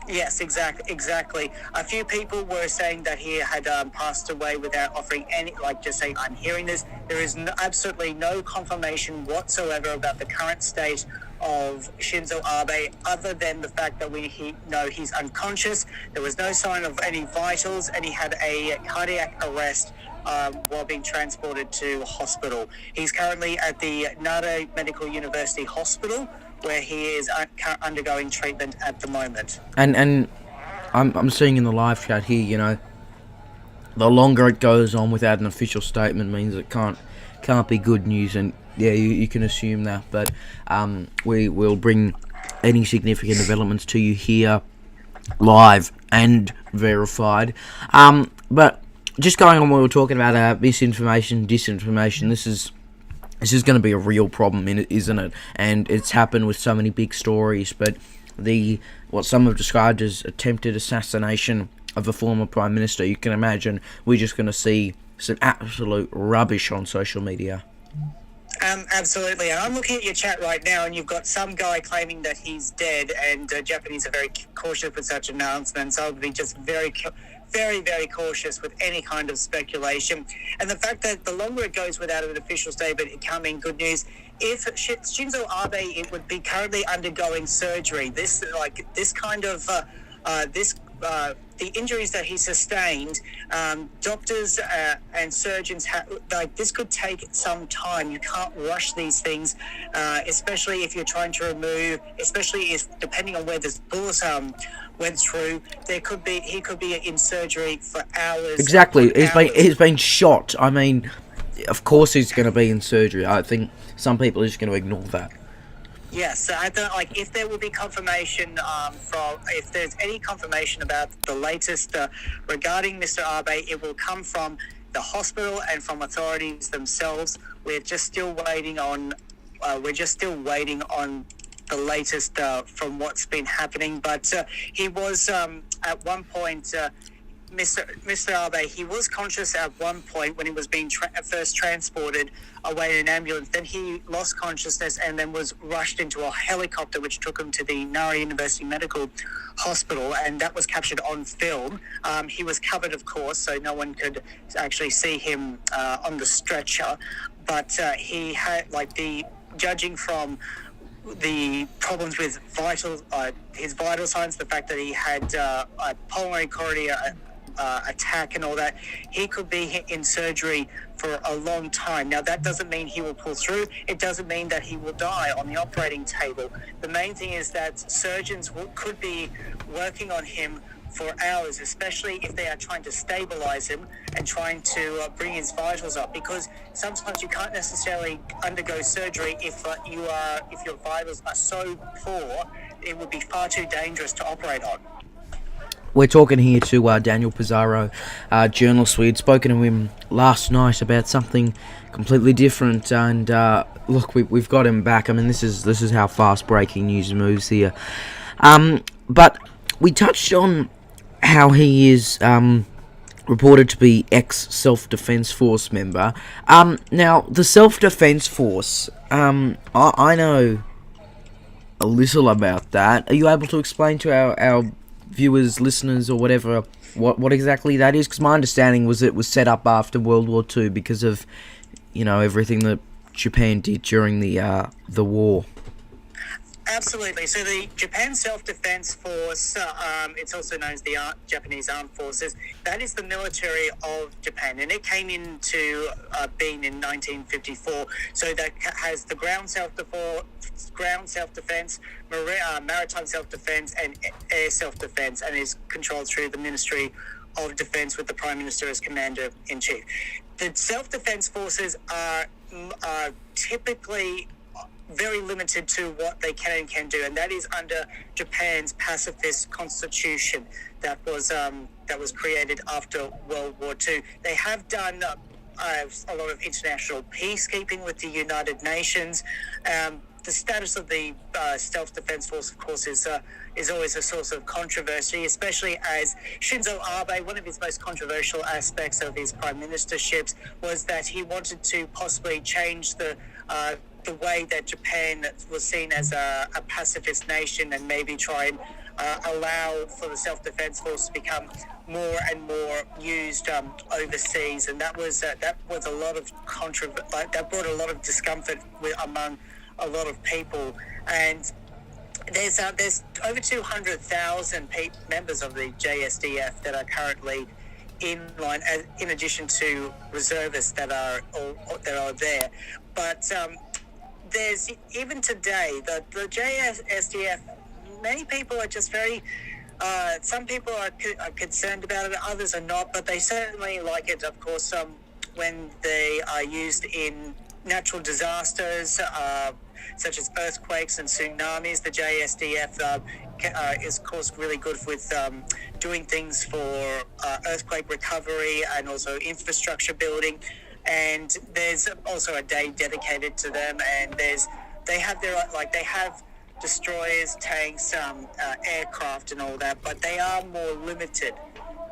Yes, exactly. A few people were saying that he had passed away without offering any, just saying, I'm hearing this. There is absolutely no confirmation whatsoever about the current state of Shinzo Abe, other than the fact that we know he's unconscious. There was no sign of any vitals, and he had a cardiac arrest while being transported to hospital. He's currently at the Nara Medical University Hospital, where he is undergoing treatment at the moment. And I'm seeing in the live chat here, the longer it goes on without an official statement means it can't be good news, and yeah, you can assume that. But we will bring any significant developments to you here, live and verified. But just going on what we were talking about, misinformation, disinformation, this is This is going to be a real problem, isn't it? And it's happened with so many big stories. But what some have described as attempted assassination of a former prime minister, you can imagine we're just going to see some absolute rubbish on social media. Absolutely, and I'm looking at your chat right now, and you've got some guy claiming that he's dead, and Japanese are very cautious with such announcements. I would be just very, very cautious with any kind of speculation. And the fact that the longer it goes without an official statement coming, good news. If Shinzo Abe, it would be currently undergoing surgery. The injuries that he sustained, doctors and surgeons this could take some time. You can't rush these things, especially if you're trying to remove, especially if depending on where this bullet went through, he could be in surgery for hours. Exactly, he's been shot. I mean, of course he's going to be in surgery. I think some people are just going to ignore that. Yes, I don't if there will be confirmation if there's any confirmation about the latest regarding Mr. Abe, it will come from the hospital and from authorities themselves. We're just still waiting on the latest from what's been happening. But he was at one point. Mr. Abe, he was conscious at one point when he was being first transported away in an ambulance. Then he lost consciousness and then was rushed into a helicopter which took him to the Nara University Medical Hospital, and that was captured on film. He was covered, of course, so no one could actually see him on the stretcher, but he had, judging from the problems with his vital signs, the fact that he had a pulmonary corridor attack and all that, he could be in surgery for a long time. Now, that doesn't mean he will pull through. It doesn't mean that he will die on the operating table. The main thing is that surgeons could be working on him for hours, especially if they are trying to stabilize him and trying to bring his vitals up, because sometimes you can't necessarily undergo surgery if your vitals are so poor. It would be far too dangerous to operate on. We're talking here to Daniel Pizarro, journalist. We had spoken to him last night about something completely different, and look, we've got him back. I mean, this is how fast breaking news moves here. But we touched on how he is reported to be ex-Self-Defense Force member. Now, the Self-Defense Force, I know a little about that. Are you able to explain to our viewers, listeners, or whatever, what exactly that is? Because my understanding was it was set up after World War II because of, everything that Japan did during the war. Absolutely. So the Japan Self-Defense Force, it's also known as the Japanese Armed Forces, that is the military of Japan, and it came into being in 1954. So that has the ground self-defense, maritime self-defense, and air self-defense, and is controlled through the Ministry of Defense with the Prime Minister as Commander-in-Chief. The self-defense forces are typically very limited to what they can and can do, and that is under Japan's pacifist constitution that was created after World War II. They have done a lot of international peacekeeping with the United Nations. The status of the self-defense force, of course, is always a source of controversy, especially as Shinzo Abe, one of his most controversial aspects of his prime ministerships was that he wanted to possibly change the way that Japan was seen as a pacifist nation, and maybe try and allow for the self-defense force to become more and more used overseas, and that was a lot of that brought a lot of discomfort among a lot of people. And there's over 200,000 members of the JSDF that are currently in line, in addition to reservists that are there. But there's, even today, the JSDF, many people are just very, some people are concerned about it, others are not, but they certainly like it, of course, when they are used in natural disasters, such as earthquakes and tsunamis. The JSDF is, of course, really good with doing things for earthquake recovery and also infrastructure building. and there's also a day dedicated to them, and they have destroyers, tanks, aircraft, and all that, but they are more limited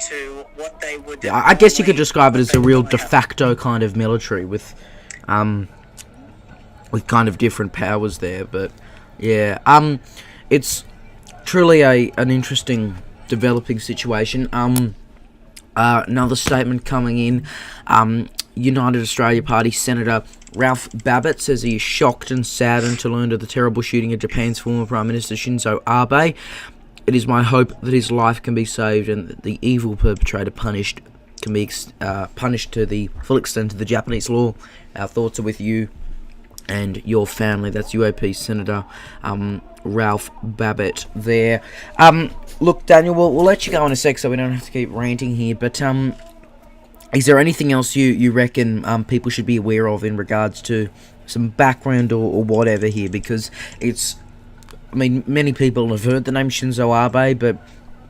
to what they would. Yeah, I guess you could describe it as a real de facto kind of military with kind of different powers there. But yeah, it's truly an interesting developing situation. Another statement coming in. United Australia Party Senator Ralph Babbitt says he is shocked and saddened to learn of the terrible shooting of Japan's former Prime Minister Shinzo Abe. It is my hope that his life can be saved and that the evil perpetrator can be punished to the full extent of the Japanese law. Our thoughts are with you and your family. That's UAP Senator Ralph Babbitt there. Look, Daniel, we'll let you go in a sec so we don't have to keep ranting here, but is there anything else you reckon people should be aware of in regards to some background or whatever here? Because many people have heard the name Shinzo Abe, but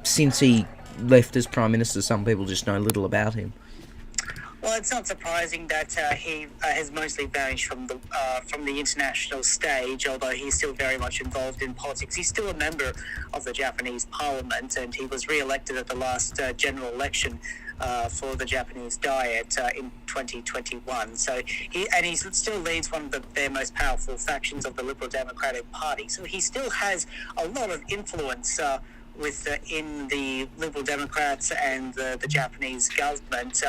since he left as Prime Minister, some people just know little about him. Well, it's not surprising that he has mostly vanished from the international stage, although he's still very much involved in politics. He's still a member of the Japanese Parliament, and he was re-elected at the last general election for the Japanese Diet in 2021. So he still leads one of their most powerful factions of the Liberal Democratic Party. So he still has a lot of influence in the Liberal Democrats and the Japanese government,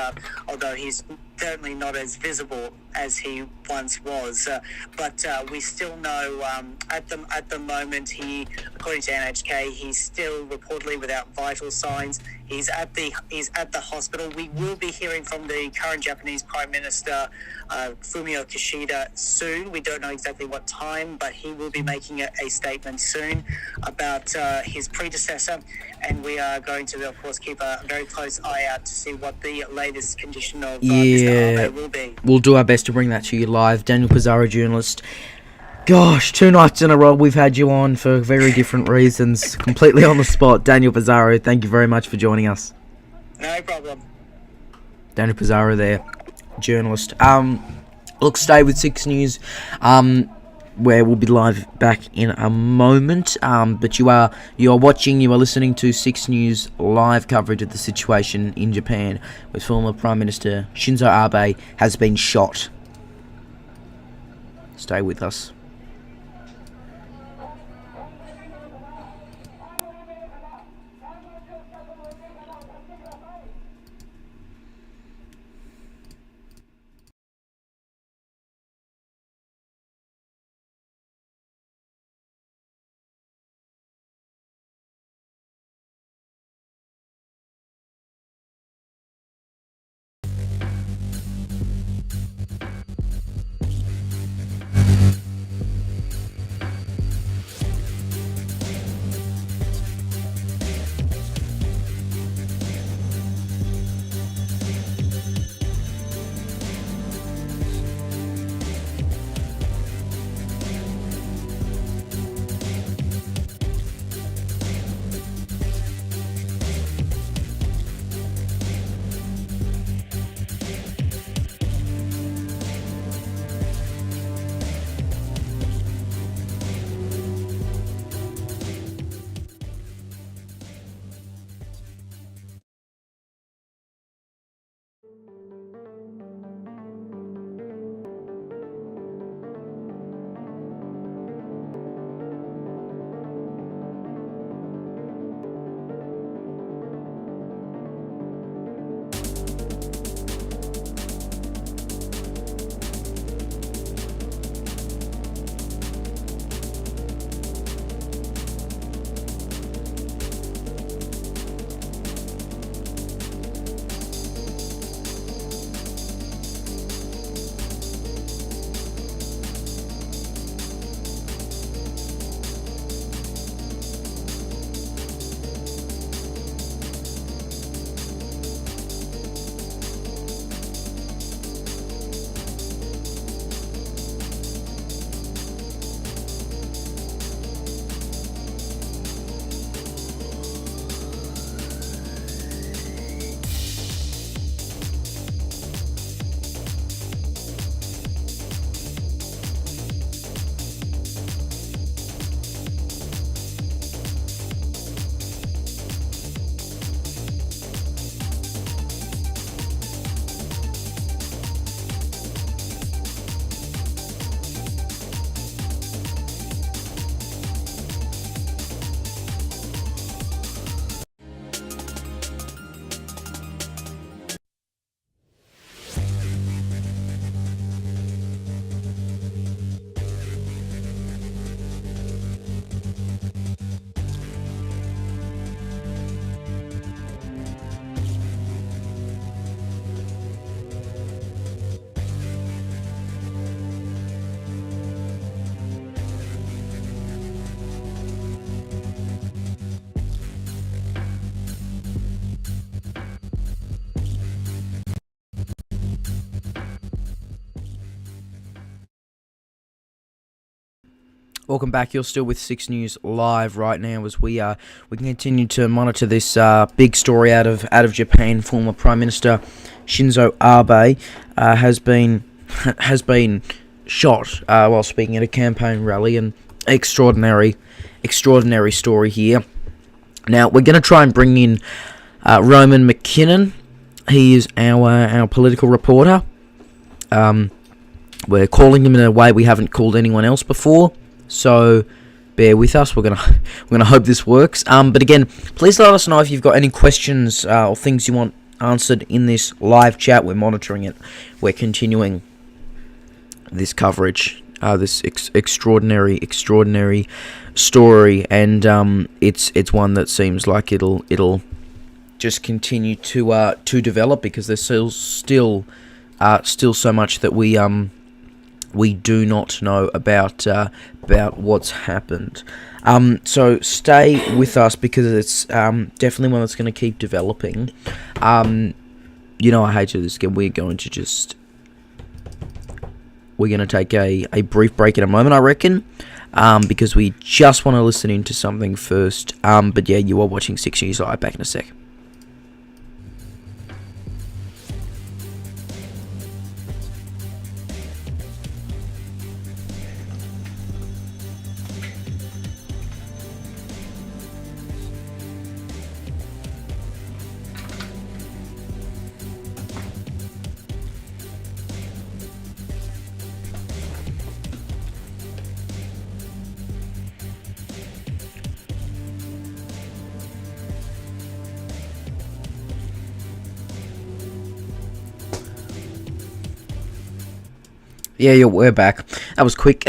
although he's certainly not as visible as he once was. But we still know at the moment, according to NHK, he's still reportedly without vital signs. He's at the hospital. We will be hearing from the current Japanese Prime Minister Fumio Kishida soon. We don't know exactly what time, but he will be making a statement soon about his predecessor, and we are going to, of course, keep a very close eye out to see what the latest condition of Mr. Abe will be. We'll do our best to bring that to you live. Daniel Pizarro, journalist. Gosh, 2 nights in a row we've had you on for very different reasons. Completely on the spot. Daniel Pizarro, thank you very much for joining us. No problem. Daniel Pizarro there, journalist. Look, stay with 6 News, where we'll be live back in a moment. But you are listening to 6 News live coverage of the situation in Japan, where former Prime Minister Shinzo Abe has been shot. Stay with us. Welcome back. You're still with 6 News Live right now as we continue to monitor this big story out of Japan. Former Prime Minister Shinzo Abe has been shot while speaking at a campaign rally. An extraordinary story here. Now we're going to try and bring in Roman McKinnon. He is our political reporter. We're calling him in a way we haven't called anyone else before. So bear with us. We're gonna hope this works. But again, please let us know if you've got any questions or things you want answered in this live chat. We're monitoring it. We're continuing this coverage, this extraordinary story, and it's one that seems like it'll just continue to develop, because there's still so much that we do not know about what's happened. So stay with us, because it's definitely one that's going to keep developing. I hate to do this again. We're going to take a brief break in a moment, I reckon, because we just want to listen into something first. But yeah, you are watching 6 News Live. Back in a sec. Yeah, we're back. That was quick.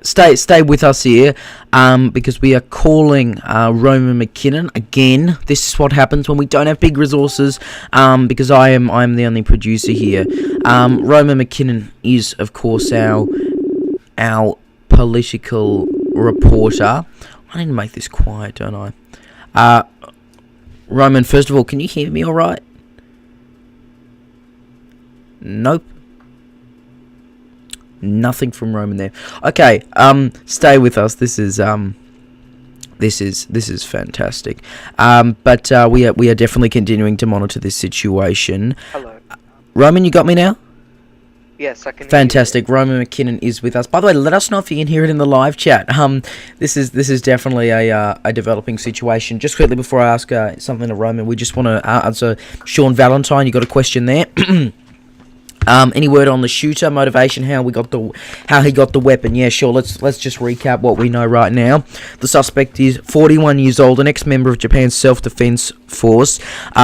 Stay with us here, because we are calling Roman McKinnon again. This is what happens when we don't have big resources. Because I'm the only producer here. Roman McKinnon is, of course, our political reporter. I need to make this quiet, don't I? Roman, first of all, can you hear me all right? Nope. Nothing from Roman there. Okay, stay with us. This is fantastic. But we are definitely continuing to monitor this situation. Hello. Roman, you got me now? Yes, I can. Fantastic. Hear you. Roman McKinnon is with us. By the way, let us know if you can hear it in the live chat. This is definitely a developing situation. Just quickly before I ask something to Roman, we just want to answer Sean Valentine. You got a question there? Any word on the shooter, motivation, how he got the weapon? Yeah, sure. Let's just recap what we know right now. The suspect is 41 years old, an ex-member of Japan's self-defense force.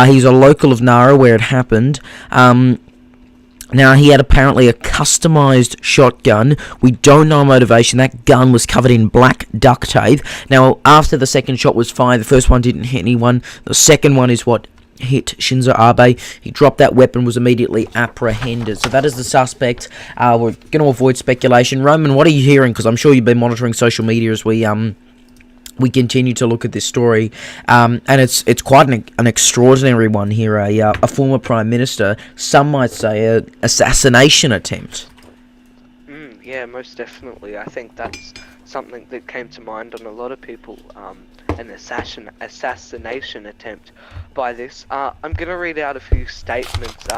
He's a local of Nara, where it happened. Now, he had apparently a customized shotgun. We don't know motivation. That gun was covered in black duct tape. Now, after the second shot was fired, the first one didn't hit anyone. The second one is what hit Shinzo Abe. He dropped that weapon, was immediately apprehended. So that is the suspect. We're going to avoid speculation. Roman, what are you hearing? Because I'm sure you've been monitoring social media as we continue to look at this story, and it's quite an extraordinary one here. A former prime minister, some might say an assassination attempt. Yeah, most definitely. I think that's something that came to mind on a lot of people. An assassination attempt by this. I'm going to read out a few statements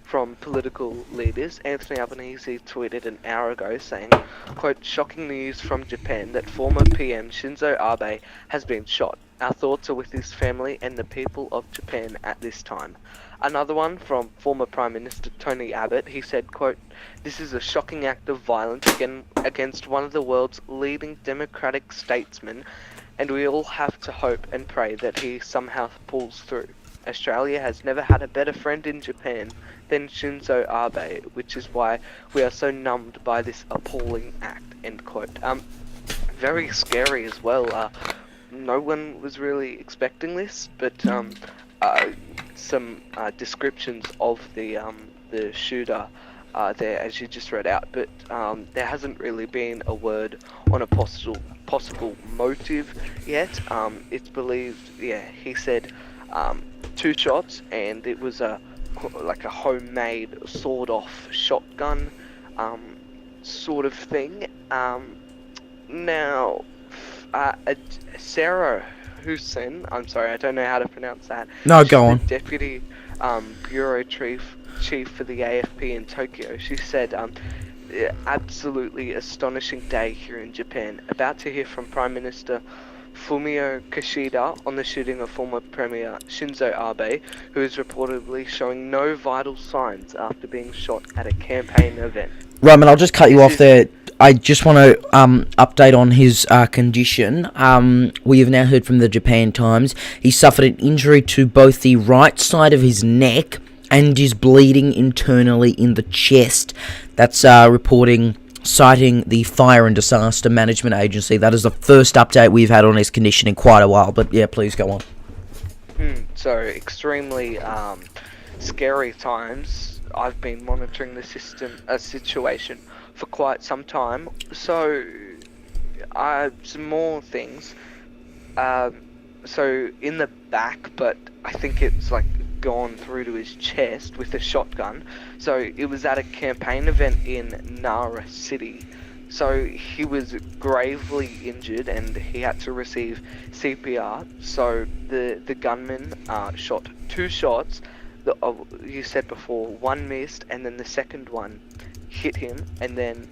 from political leaders. Anthony Albanese tweeted an hour ago saying, quote, "Shocking news from Japan that former PM Shinzo Abe has been shot. Our thoughts are with his family and the people of Japan at this time." Another one from former Prime Minister Tony Abbott. He said, quote, "This is a shocking act of violence against one of the world's leading democratic statesmen, and we all have to hope and pray that he somehow pulls through. Australia has never had a better friend in Japan than Shinzo Abe, which is why we are so numbed by this appalling act," end quote. Very scary as well. No one was really expecting this, but some descriptions of the shooter there, as you just read out, but there hasn't really been a word on a possible motive yet. It's believed, he said 2 shots, and it was like a homemade sawed-off shotgun sort of thing. Now, Sarah Hussein, I'm sorry, I don't know how to pronounce that. No, She's go the on. deputy bureau chief for the AFP in Tokyo. She said, absolutely astonishing day here in Japan. About to hear from Prime Minister Fumio Kishida on the shooting of former Premier Shinzo Abe, who is reportedly showing no vital signs after being shot at a campaign event. Roman, I'll just cut you This off is there. I just want to update on his condition. We have now heard from the Japan Times. He suffered an injury to both the right side of his neck and is bleeding internally in the chest. That's reporting, citing the Fire and Disaster Management Agency. That is the first update we've had on his condition in quite a while. But yeah, please go on. So extremely scary times. I've been monitoring the situation for quite some time. So, some more things. So in the back, but I think it's like gone through to his chest with a shotgun. So it was at a campaign event in Nara City. So he was gravely injured and he had to receive CPR. So the gunman shot 2 shots. You said before, one missed, and then the second one hit him, and then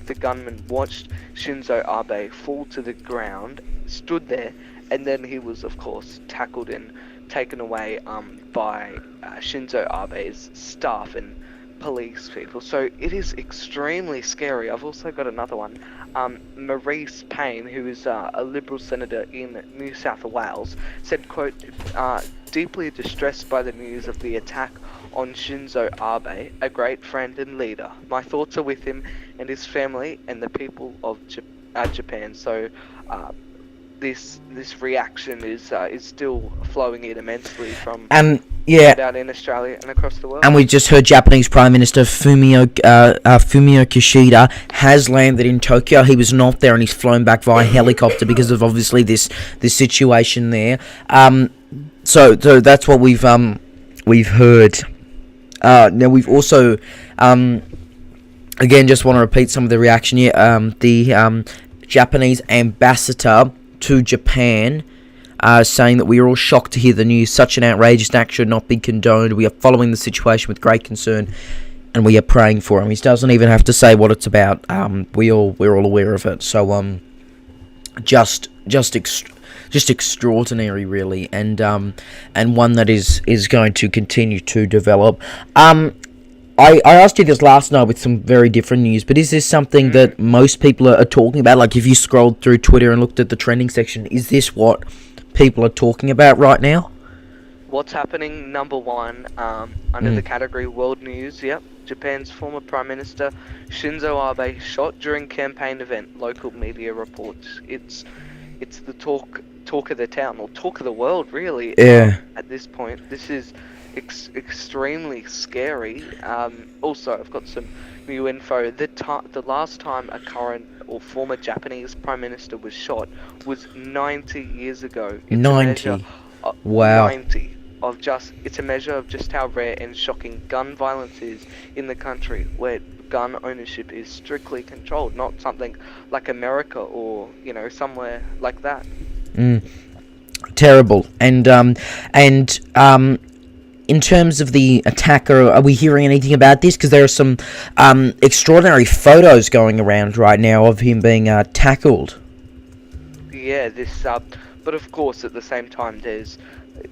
the gunman watched Shinzo Abe fall to the ground, stood there, and then he was, of course, tackled and taken away by Shinzo Abe's staff and police people. So it is extremely scary. I've also got another one. Maurice Payne, who is a Liberal senator in New South Wales, said, quote, deeply distressed by the news of the attack on Shinzo Abe, a great friend and leader. My thoughts are with him and his family and the people of Japan. So this reaction is still flowing in immensely from out in Australia and across the world. And we just heard Japanese Prime Minister Fumio Kishida has landed in Tokyo. He was not there, and he's flown back via helicopter because of obviously this situation there. So that's what we've heard. Now we've also again just want to repeat some of the reaction here. The Japanese ambassador to Japan saying that we are all shocked to hear the news. Such an outrageous act should not be condoned. We are following the situation with great concern, and we are praying for him. He doesn't even have to say what it's about. We're all aware of it. So just extraordinary, really, and one that is going to continue to develop. I asked you this last night with some very different news, but is this something that most people are talking about? Like, if you scrolled through Twitter and looked at the trending section, is this what people are talking about right now? What's happening, number one, under the category World News, yep. Japan's former Prime Minister Shinzo Abe shot during campaign event, local media reports. It's the talk of the town, or talk of the world, really. Yeah. At this point, this is extremely scary. Also, I've got some new info. The last time a current or former Japanese Prime Minister was shot was 90 years ago. It's 90. Wow. 90 it's a measure of just how rare and shocking gun violence is in the country, where gun ownership is strictly controlled, not something like America or somewhere like that. Terrible. And in terms of the attacker, are we hearing anything about this? Because there are some extraordinary photos going around right now of him being tackled. Yeah, but of course at the same time there's,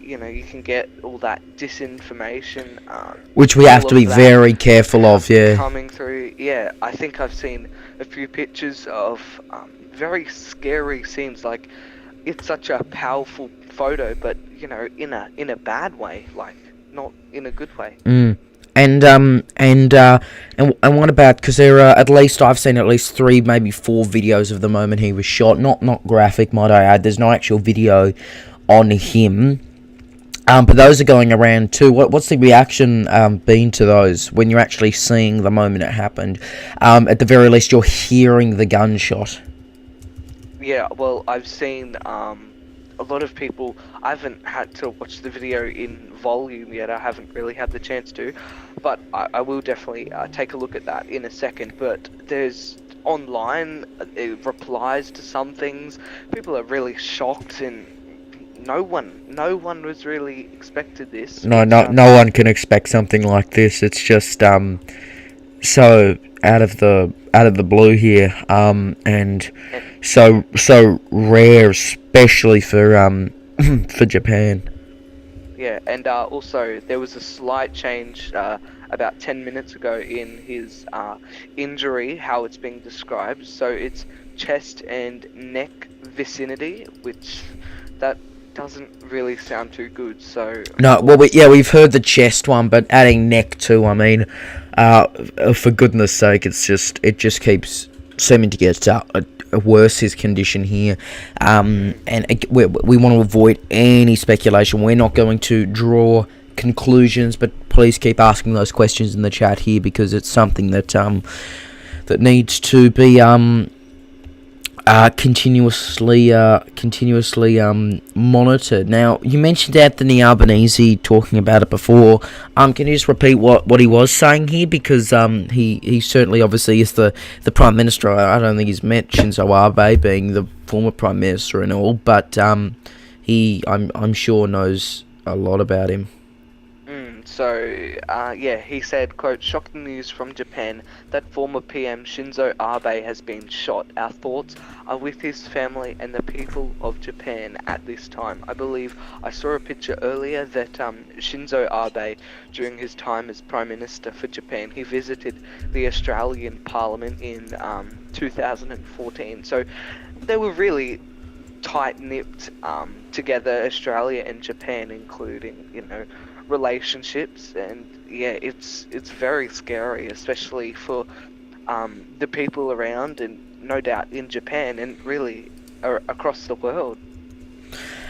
you can get all that disinformation. Which we have to be very careful of, yeah. Coming through, yeah. I think I've seen a few pictures of very scary scenes. Like, it's such a powerful photo, but in a bad way, like not in a good way. And what about, because there are I've seen at least 3, maybe 4 videos of the moment he was shot. Not graphic, might I add. There's no actual video on him. But those are going around too. What's the reaction been to those when you're actually seeing the moment it happened? At the very least, you're hearing the gunshot. Yeah, well, I've seen a lot of people. I haven't had to watch the video in volume yet. I haven't really had the chance to, but I will definitely take a look at that in a second. But there's online, replies to some things. People are really shocked, and no one was really expected this. No one can expect something like this. It's just so out of the blue here, and so rare, especially for for Japan. Yeah, and also there was a slight change about 10 minutes ago in his injury, how it's being described. So it's chest and neck vicinity, which that doesn't really sound too good. So No, well, we've heard the chest one, but adding neck too. I mean, for goodness sake, it just keeps seeming to get worse, his condition here, and we want to avoid any speculation. We're not going to draw conclusions, but please keep asking those questions in the chat here, because it's something that that needs to be continuously monitored. Now, you mentioned Anthony Albanese talking about it before. Can you just repeat what he was saying here? Because he certainly obviously is the Prime Minister. I don't think he's met Shinzo Abe, being the former Prime Minister and all, but I'm sure knows a lot about him. He said, quote, "Shocking news from Japan that former PM Shinzo Abe has been shot. Our thoughts are with his family and the people of Japan at this time. I believe I saw a picture earlier that Shinzo Abe, during his time as Prime Minister for Japan, he visited the Australian Parliament in 2014. So they were really tight-knit together, Australia and Japan, including, relationships, and it's very scary, especially for the people around, and no doubt in Japan, and really across the world."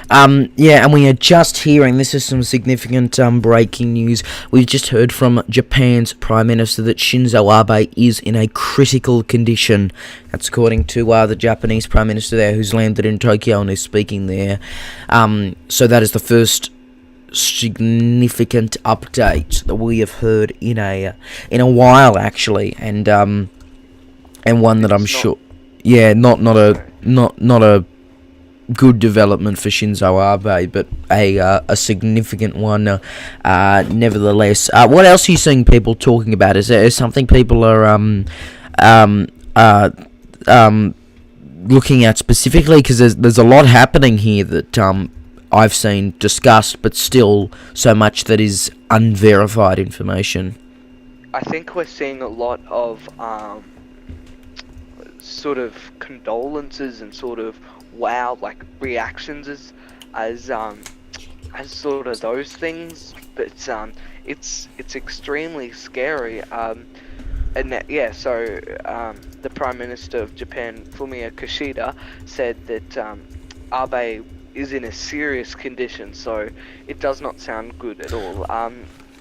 And we are just hearing, this is some significant breaking news. We've just heard from Japan's Prime Minister that Shinzo Abe is in a critical condition. That's according to the Japanese Prime Minister there, who's landed in Tokyo and is speaking there. So that is the first significant update that we have heard in a while, actually, and one that I'm sure, not a good development for Shinzo Abe, but a significant one nevertheless. What else are you seeing people talking about? Is there something people are looking at specifically? Because there's a lot happening here that I've seen discussed, but still so much that is unverified information. I think we're seeing a lot of sort of condolences and sort of like reactions as sort of those things, but it's extremely scary. The Prime Minister of Japan, Fumio Kishida, said that Abe is in a serious condition, so it does not sound good at all.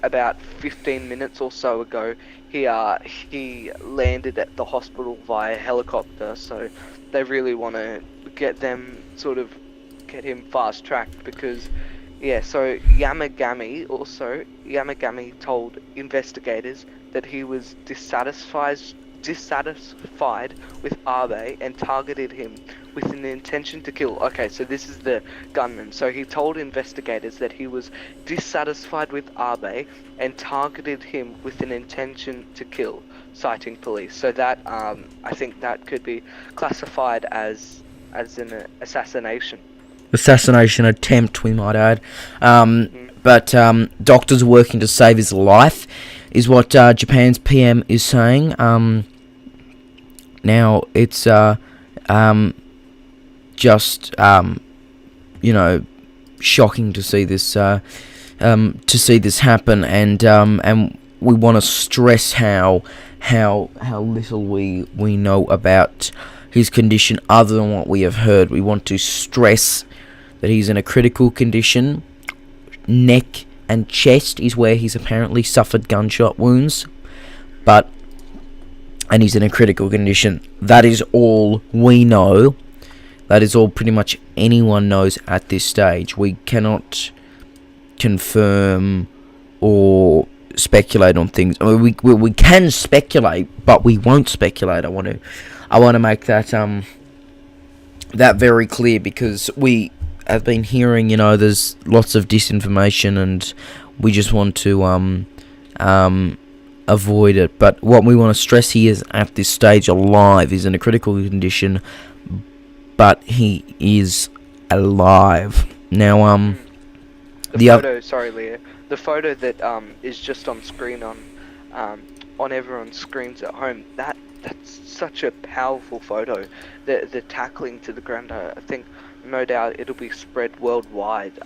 About 15 minutes or so ago, he landed at the hospital via helicopter, so they really want to get him fast-tracked, because so Yamagami told investigators that he was dissatisfied with Abe and targeted him with an intention to kill. Okay, so this is the gunman. So he told investigators that he was dissatisfied with Abe and targeted him with an intention to kill, citing police. So that I think that could be classified as an assassination. Assassination attempt, we might add. But doctors are working to save his life, is what Japan's PM is saying. Now it's just shocking to see this happen, and we want to stress how little we know about his condition other than what we have heard. We want to stress that he's in a critical condition. Neck and chest is where he's apparently suffered gunshot wounds, and he's in a critical condition. That is all we know. That is all pretty much anyone knows at this stage. We cannot confirm or speculate on things. I mean, we can speculate, but we won't speculate. I want I want to make that that very clear, because we have been hearing, there's lots of disinformation, and we just want to avoid it. But what we want to stress here is, at this stage, alive, is in a critical condition, but he is alive. Now, Sorry, Leah. The photo that is just on screen on everyone's screens at home. That's such a powerful photo. The tackling to the ground. I think, no doubt, it'll be spread worldwide.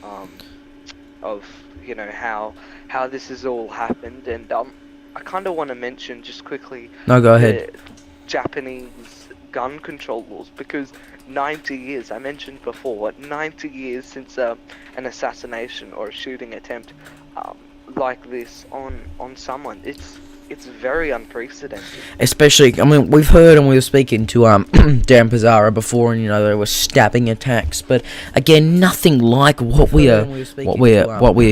Of how this has all happened, and I kind of want to mention just quickly. No, go ahead. The Japanese gun control laws, because 90 years, I mentioned before, 90 years since an assassination or a shooting attempt like this on someone. It's very unprecedented. Especially, we've heard, and we were speaking to Dan Pizzara before, and there were stabbing attacks, but again, nothing like what we are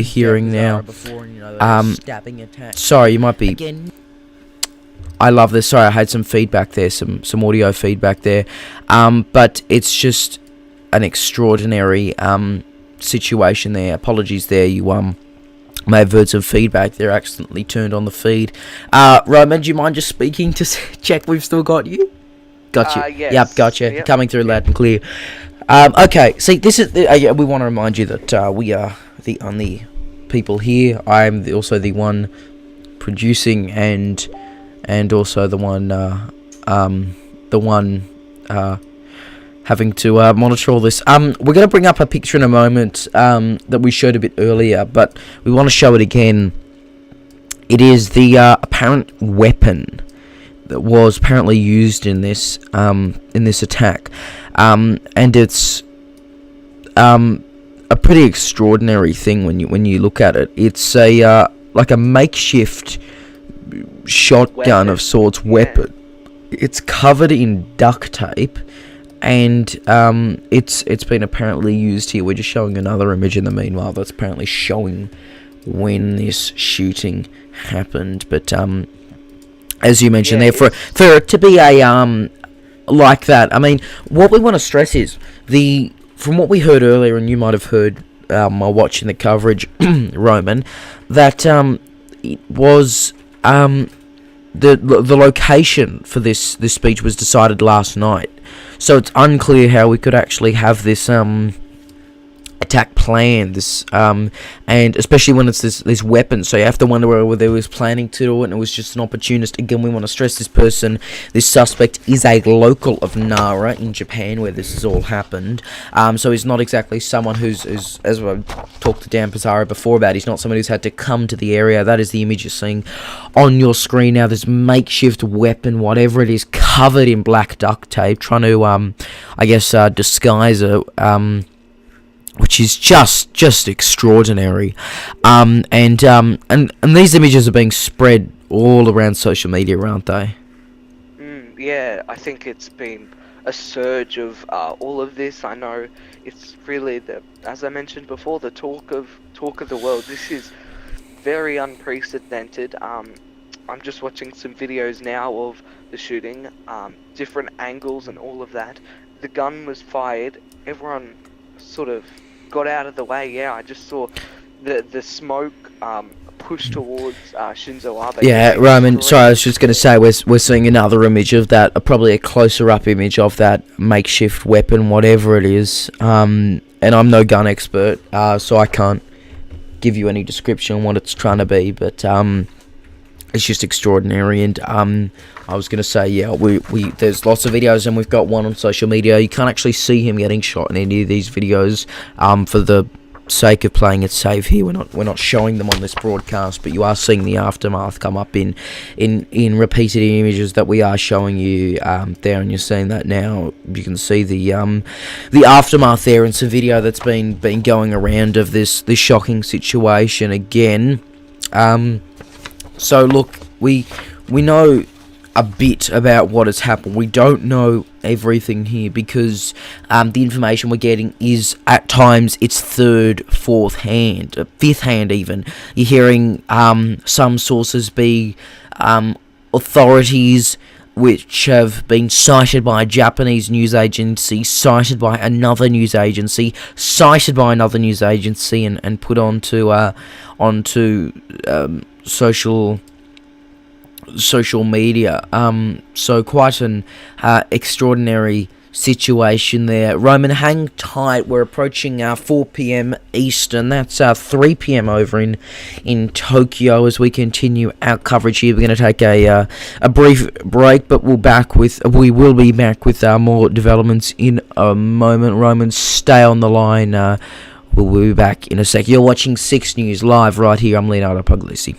hearing now. Sorry, you might be. I love this. Sorry, I had some feedback there, some audio feedback there. But it's just an extraordinary situation there. Apologies there. You may have heard some feedback there. Accidentally turned on the feed. Roman, do you mind just speaking to check we've still got you? Got you. Yes. Yep, gotcha. Yep. Coming through loud and clear. Okay, see, this is we want to remind you that we are the only people here. I'm also the one producing and also the one having to monitor all this. We're going to bring up a picture in a moment that we showed a bit earlier, but we want to show it again. It is the apparent weapon that was apparently used in this attack, and it's a pretty extraordinary thing when you look at it. It's a like a makeshift shotgun of sorts weapon. It's covered in duct tape, and it's been apparently used here. We're just showing another image in the meanwhile that's apparently showing when this shooting happened. But as you mentioned there, for it to be a like that, what we want to stress is from what we heard earlier, and you might have heard while watching the coverage, Roman, that it was the location for this speech was decided last night, so it's unclear how we could actually have this attack planned, and especially when it's this weapon, so you have to wonder whether they was planning to do it and it was just an opportunist. Again, we want to stress this suspect is a local of Nara in Japan, where this has all happened, so he's not exactly someone who's as I talked to Dan Pizzara before about, he's not someone who's had to come to the area. That is the image you're seeing on your screen now, this makeshift weapon, whatever it is, covered in black duct tape, trying to disguise it, which is just extraordinary, and these images are being spread all around social media, aren't they? Yeah, I think it's been a surge of all of this. I know it's really as I mentioned before, the talk of the world. This is very unprecedented. I'm just watching some videos now of the shooting, different angles and all of that. The gun was fired. Everyone sort of got out of the way. Yeah, I just saw the smoke push towards Shinzo Abe. Yeah, Roman, sorry, I was just going to say, we're seeing another image of that, probably a closer up image of that makeshift weapon, whatever it is, and I'm no gun expert, so I can't give you any description on what it's trying to be, but it's just extraordinary. And I was going to say, yeah, we there's lots of videos, and we've got one on social media. You can't actually see him getting shot in any of these videos for the sake of playing it safe here. We're not showing them on this broadcast, but you are seeing the aftermath come up in repeated images that we are showing you there, and you're seeing that now. You can see the aftermath there, and some video that's been going around of this shocking situation again. So look, we know a bit about what has happened. We don't know everything here, because the information we're getting is at times it's third, fourth hand, fifth hand even. You're hearing some sources be authorities, which have been cited by a Japanese news agency, cited by another news agency, cited by another news agency, and put onto social media. So quite an extraordinary situation there. Roman, hang tight. We're approaching 4 p.m. Eastern. That's 3 p.m. over in Tokyo as we continue our coverage here. We're going to take a brief break, but we will be back with more developments in a moment. Roman, stay on the line. We'll be back in a sec. You're watching 6 News live right here. I'm Leonardo Puglisi.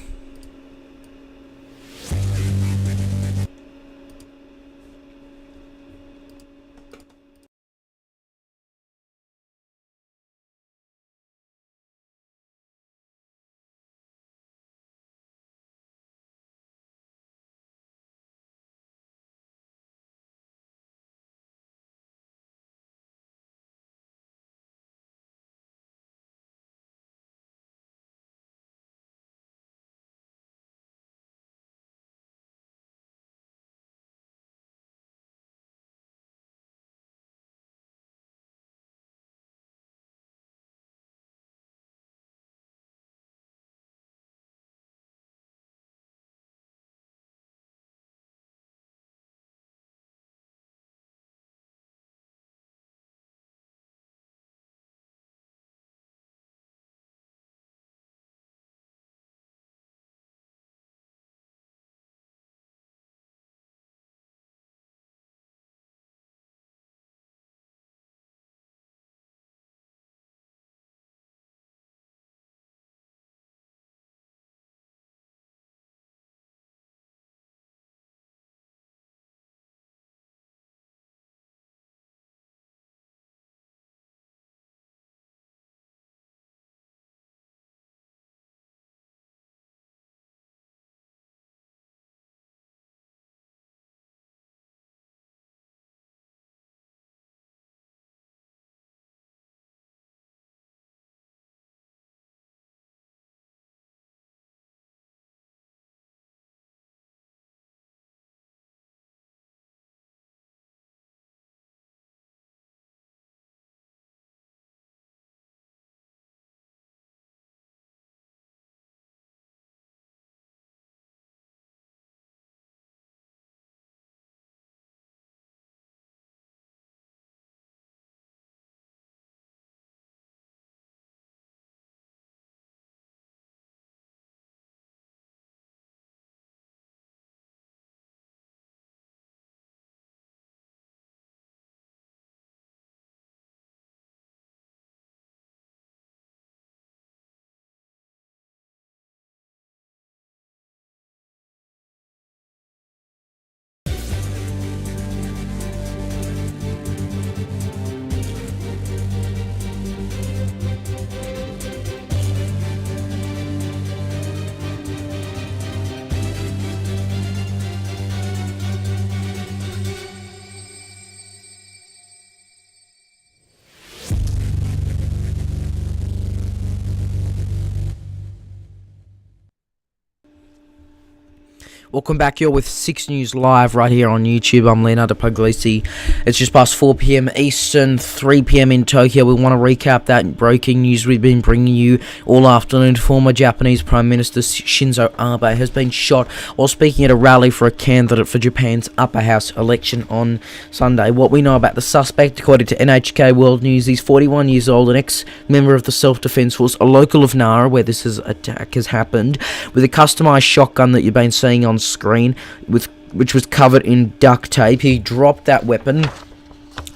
Welcome back. You're with 6 News Live right here on YouTube. I'm Leonardo Puglisi. It's just past 4 p.m. Eastern, 3 p.m. in Tokyo. We want to recap that breaking news we've been bringing you all afternoon. Former Japanese Prime Minister Shinzo Abe has been shot while speaking at a rally for a candidate for Japan's upper house election on Sunday. What we know about the suspect, according to NHK World News, he's 41 years old, an ex-member of the Self-Defense Force, a local of Nara, where this attack has happened, with a customized shotgun that you've been seeing on screen, which was covered in duct tape. He dropped that weapon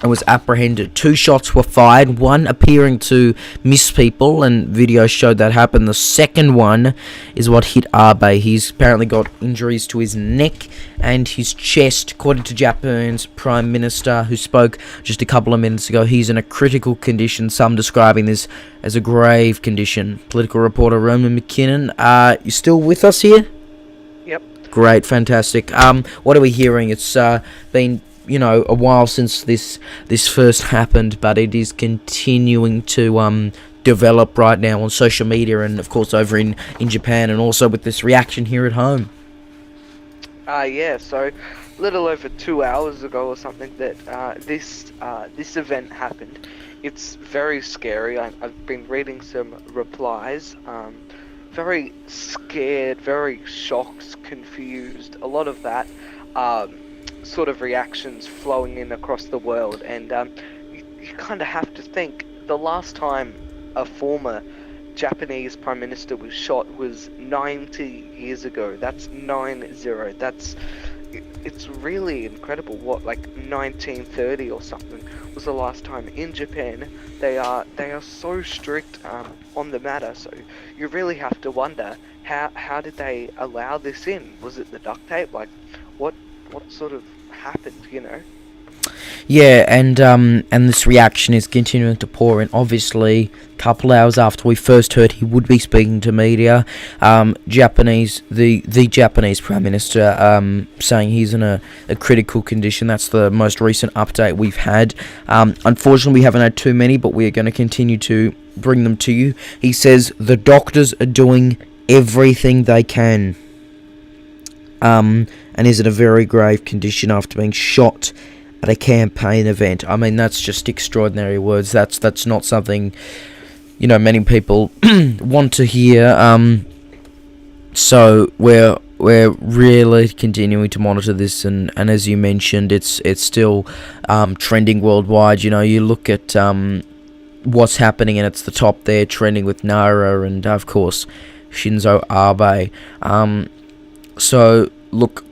and was apprehended. 2 shots were fired, one appearing to miss people, and video showed that happen. The second one is what hit Abe. He's apparently got injuries to his neck and his chest. According to Japan's Prime Minister, who spoke just a couple of minutes ago, he's in a critical condition, some describing this as a grave condition. Political reporter Roman McKinnon, you still with us here? Yep. Great, fantastic. What are we hearing? It's been, a while since this first happened, but it is continuing to develop right now on social media and, of course, over in Japan, and also with this reaction here at home. So little over 2 hours ago or something that this event happened. It's very scary. I've been reading some replies. Very scared, very shocked, confused. A lot of that sort of reactions flowing in across the world, and you kind of have to think the last time a former Japanese Prime Minister was shot was 90 years ago. That's 90. It's really incredible. What, like 1930 or something was the last time in Japan. They are so strict on the matter. So you really have to wonder how did they allow this in? Was it the duct tape? Like what sort of happened? You know. Yeah, and this reaction is continuing to pour in. Obviously, a couple hours after we first heard he would be speaking to media, the Japanese Prime Minister saying he's in a critical condition. That's the most recent update we've had. Unfortunately, we haven't had too many, but we are going to continue to bring them to you. He says the doctors are doing everything they can, and is in a very grave condition after being shot at a campaign event. I mean, that's just extraordinary words. That's not something, many people want to hear. So we're really continuing to monitor this, and as you mentioned, it's still trending worldwide. You look at what's happening, and it's the top there, trending with Nara and of course Shinzo Abe. So look,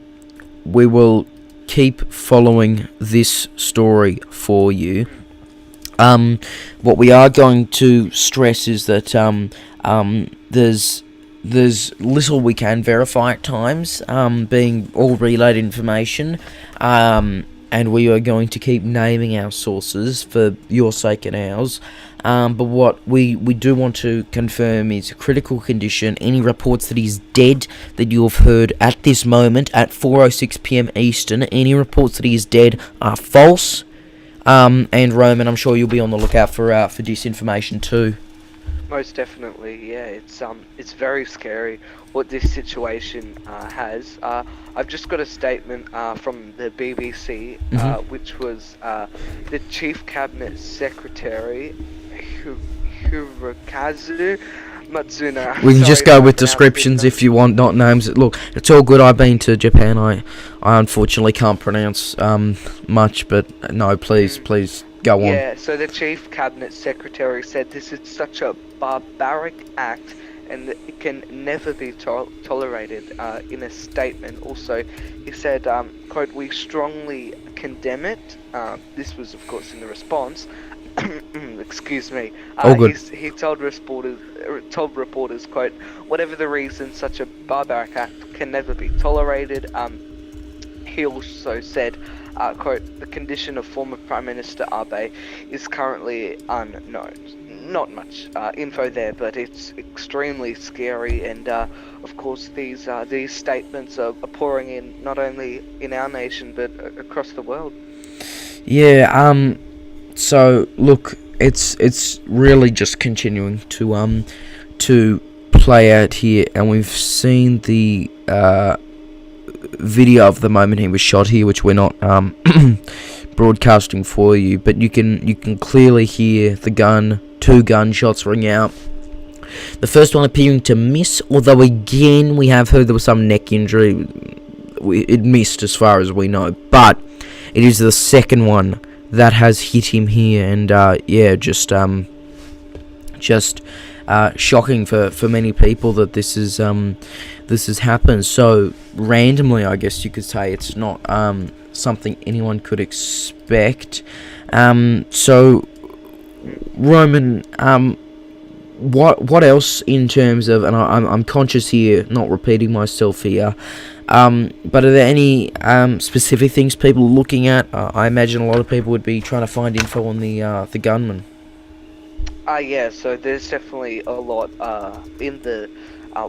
we will keep following this story for you. What we are going to stress is that there's little we can verify at times, being all relayed information, and we are going to keep naming our sources for your sake and ours. But what we do want to confirm is critical condition. Any reports that he's dead that you have heard at this moment at 4:06 p.m. Eastern, any reports that he is dead are false. And Roman, I'm sure you'll be on the lookout for disinformation too. Most definitely, yeah. It's very scary what this situation has. I've just got a statement from the BBC, which was the Chief Cabinet Secretary, Hirokazu Matsuna. We can just go with descriptions if you want, not names. Look, it's all good. I've been to Japan. I unfortunately can't pronounce much, but no, please go on. Yeah, so the Chief Cabinet Secretary said this is such a barbaric act and it can never be tolerated in a statement. Also, he said, quote, "We strongly condemn it." This was, of course, in the response. Excuse me. All good. He told reporters, quote, "Whatever the reason, such a barbaric act can never be tolerated." He also said, quote, "The condition of former Prime Minister Abe is currently unknown." Not much info there, but it's extremely scary, and of course these statements are pouring in not only in our nation but across the world. Yeah. So look, it's really just continuing to play out here, and we've seen the video of the moment he was shot here, which we're not broadcasting for you, but you can clearly hear the gun. 2 gunshots ring out. The first one appearing to miss, although again we have heard there was some neck injury. It missed as far as we know, but it is the second one that has hit him here, and just shocking for many people that this has happened so randomly. I guess you could say it's not something anyone could expect. So Roman, what else in terms of, and I'm conscious here, not repeating myself here, but are there any specific things people are looking at? I imagine a lot of people would be trying to find info on the gunman. Yeah, so there's definitely a lot in the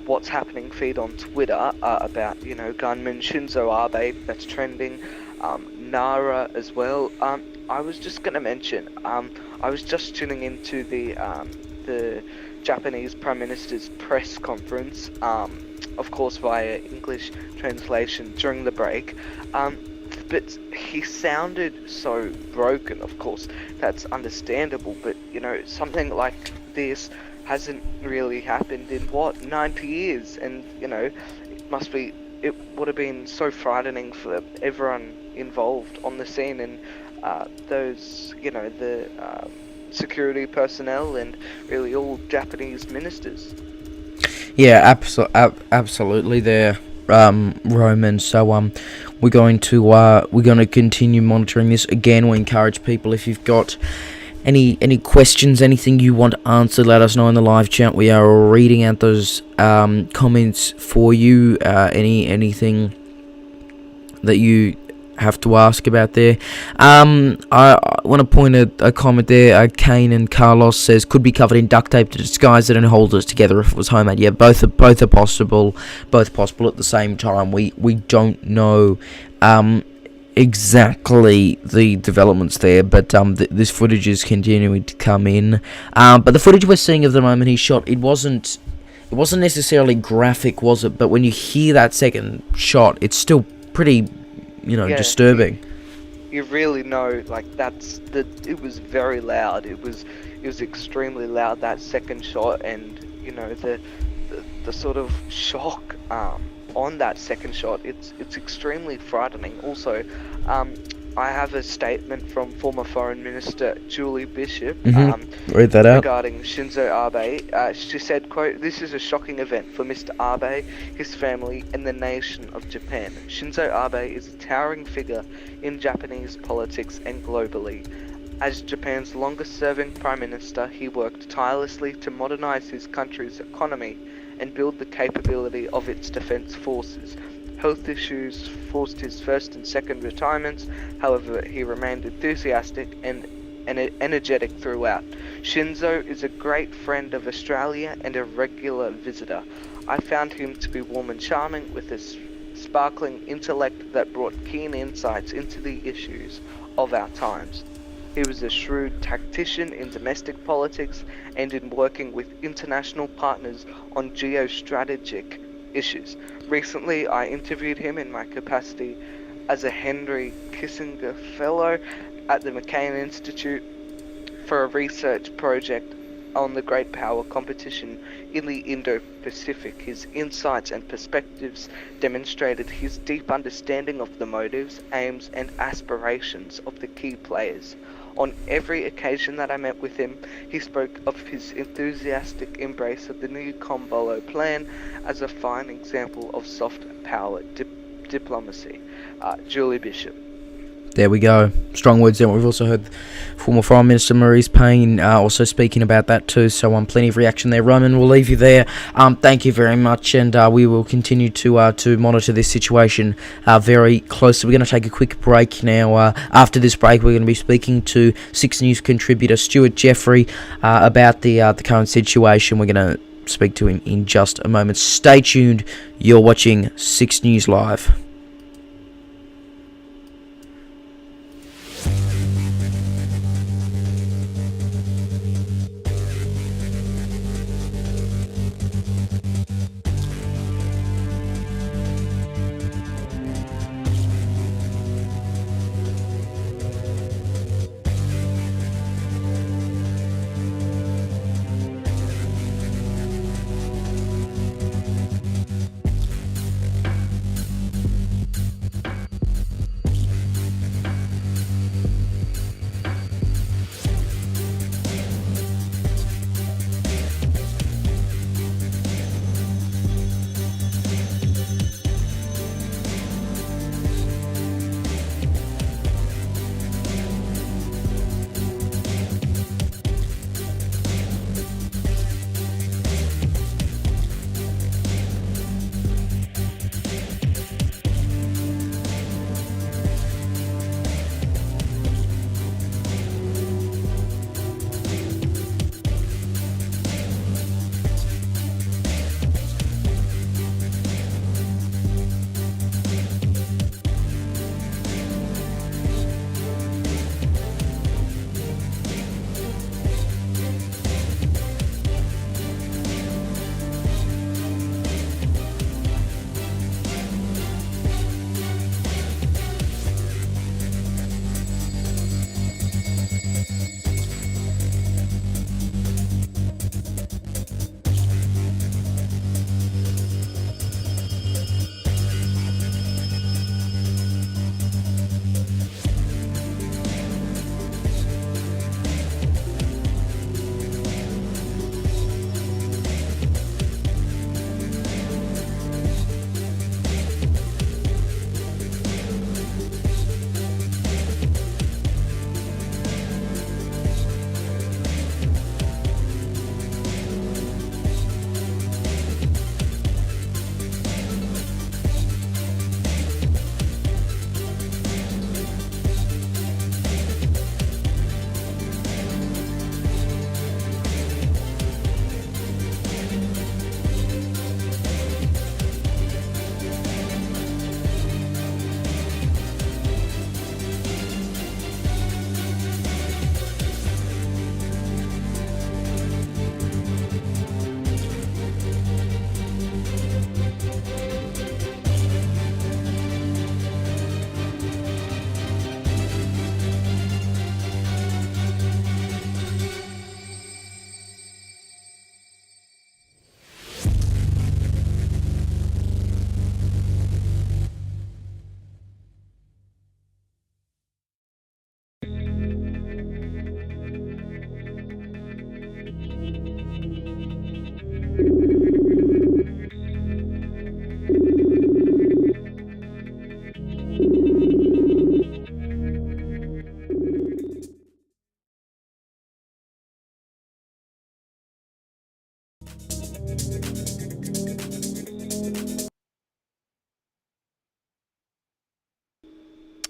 what's happening feed on Twitter about, gunman Shinzo Abe, that's trending, Nara as well. I was just going to mention, I was just tuning into the Japanese Prime Minister's press conference, of course via English translation during the break. but he sounded so broken. Of course, that's understandable, but you know, something like this hasn't really happened in what, 90 years, and you know, it would have been so frightening for everyone involved on the scene, and those, you know, the security personnel and really all Japanese ministers. Yeah, absolutely there, Roman. So we're going to continue monitoring this. Again, we encourage people, if you've got any questions, anything you want answered, let us know in the live chat. We are reading out those comments for you. Anything that you have to ask about there. I want to point a comment there. Kane and Carlos says could be covered in duct tape to disguise it and hold it together if it was homemade. Yeah, both are possible. Both possible at the same time. We don't know exactly the developments there, but this footage is continuing to come in. But the footage we're seeing of the moment he shot, it wasn't necessarily graphic, was it? But when you hear that second shot, it's still pretty, disturbing. You really know, like, it was very loud. It was extremely loud, that second shot, and you know, the sort of shock on that second shot, it's extremely frightening. Also, I have a statement from former Foreign Minister Julie Bishop Read that out. regarding Shinzo Abe. She said, quote, "This is a shocking event for Mr. Abe, his family, and the nation of Japan. Shinzo Abe is a towering figure in Japanese politics and globally. As Japan's longest-serving Prime Minister, he worked tirelessly to modernize his country's economy and build the capability of its defense forces. Health issues forced his first and second retirements, however, he remained enthusiastic and energetic throughout. Shinzo is a great friend of Australia and a regular visitor. I found him to be warm and charming, with a sparkling intellect that brought keen insights into the issues of our times. He was a shrewd tactician in domestic politics and in working with international partners on geostrategic issues. Recently, I interviewed him in my capacity as a Henry Kissinger Fellow at the McCain Institute for a research project on the great power competition in the Indo-Pacific. His insights and perspectives demonstrated his deep understanding of the motives, aims, and aspirations of the key players. On every occasion that I met with him, he spoke of his enthusiastic embrace of the new Combolo plan as a fine example of soft power diplomacy." Julie Bishop. There we go. Strong words there. We've also heard former Foreign Minister Maurice Payne also speaking about that too. So plenty of reaction there. Roman, we'll leave you there. Thank you very much, and we will continue to monitor this situation very closely. We're going to take a quick break now. After this break, we're going to be speaking to 6 News contributor Stuart Jeffrey about the current situation. We're going to speak to him in just a moment. Stay tuned. You're watching 6 News Live.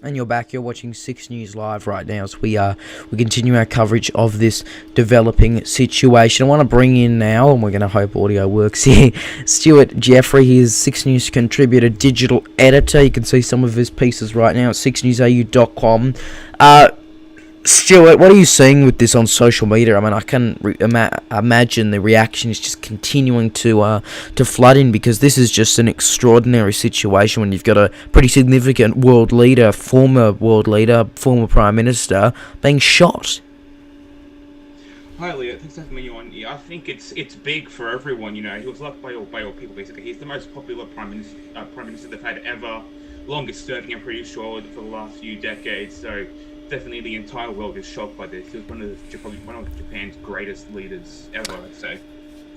And you're back. You're watching 6 News Live right now as we continue our coverage of this developing situation. I want to bring in now, and we're going to hope audio works here, Stuart Jeffrey. He is 6 News contributor, digital editor. You can see some of his pieces right now at 6newsau.com. Stuart, what are you seeing with this on social media? I mean, I can imagine the reaction is just continuing to flood in, because this is just an extraordinary situation when you've got a pretty significant world leader, former prime minister, being shot. Hi, Leo. Thanks for having me on. Yeah, I think it's big for everyone. You know, he was loved by all people. Basically, he's the most popular prime minister they've had ever, longest serving. I'm pretty sure for the last few decades. So definitely, the entire world is shocked by this. He was probably one of Japan's greatest leaders ever, I'd say.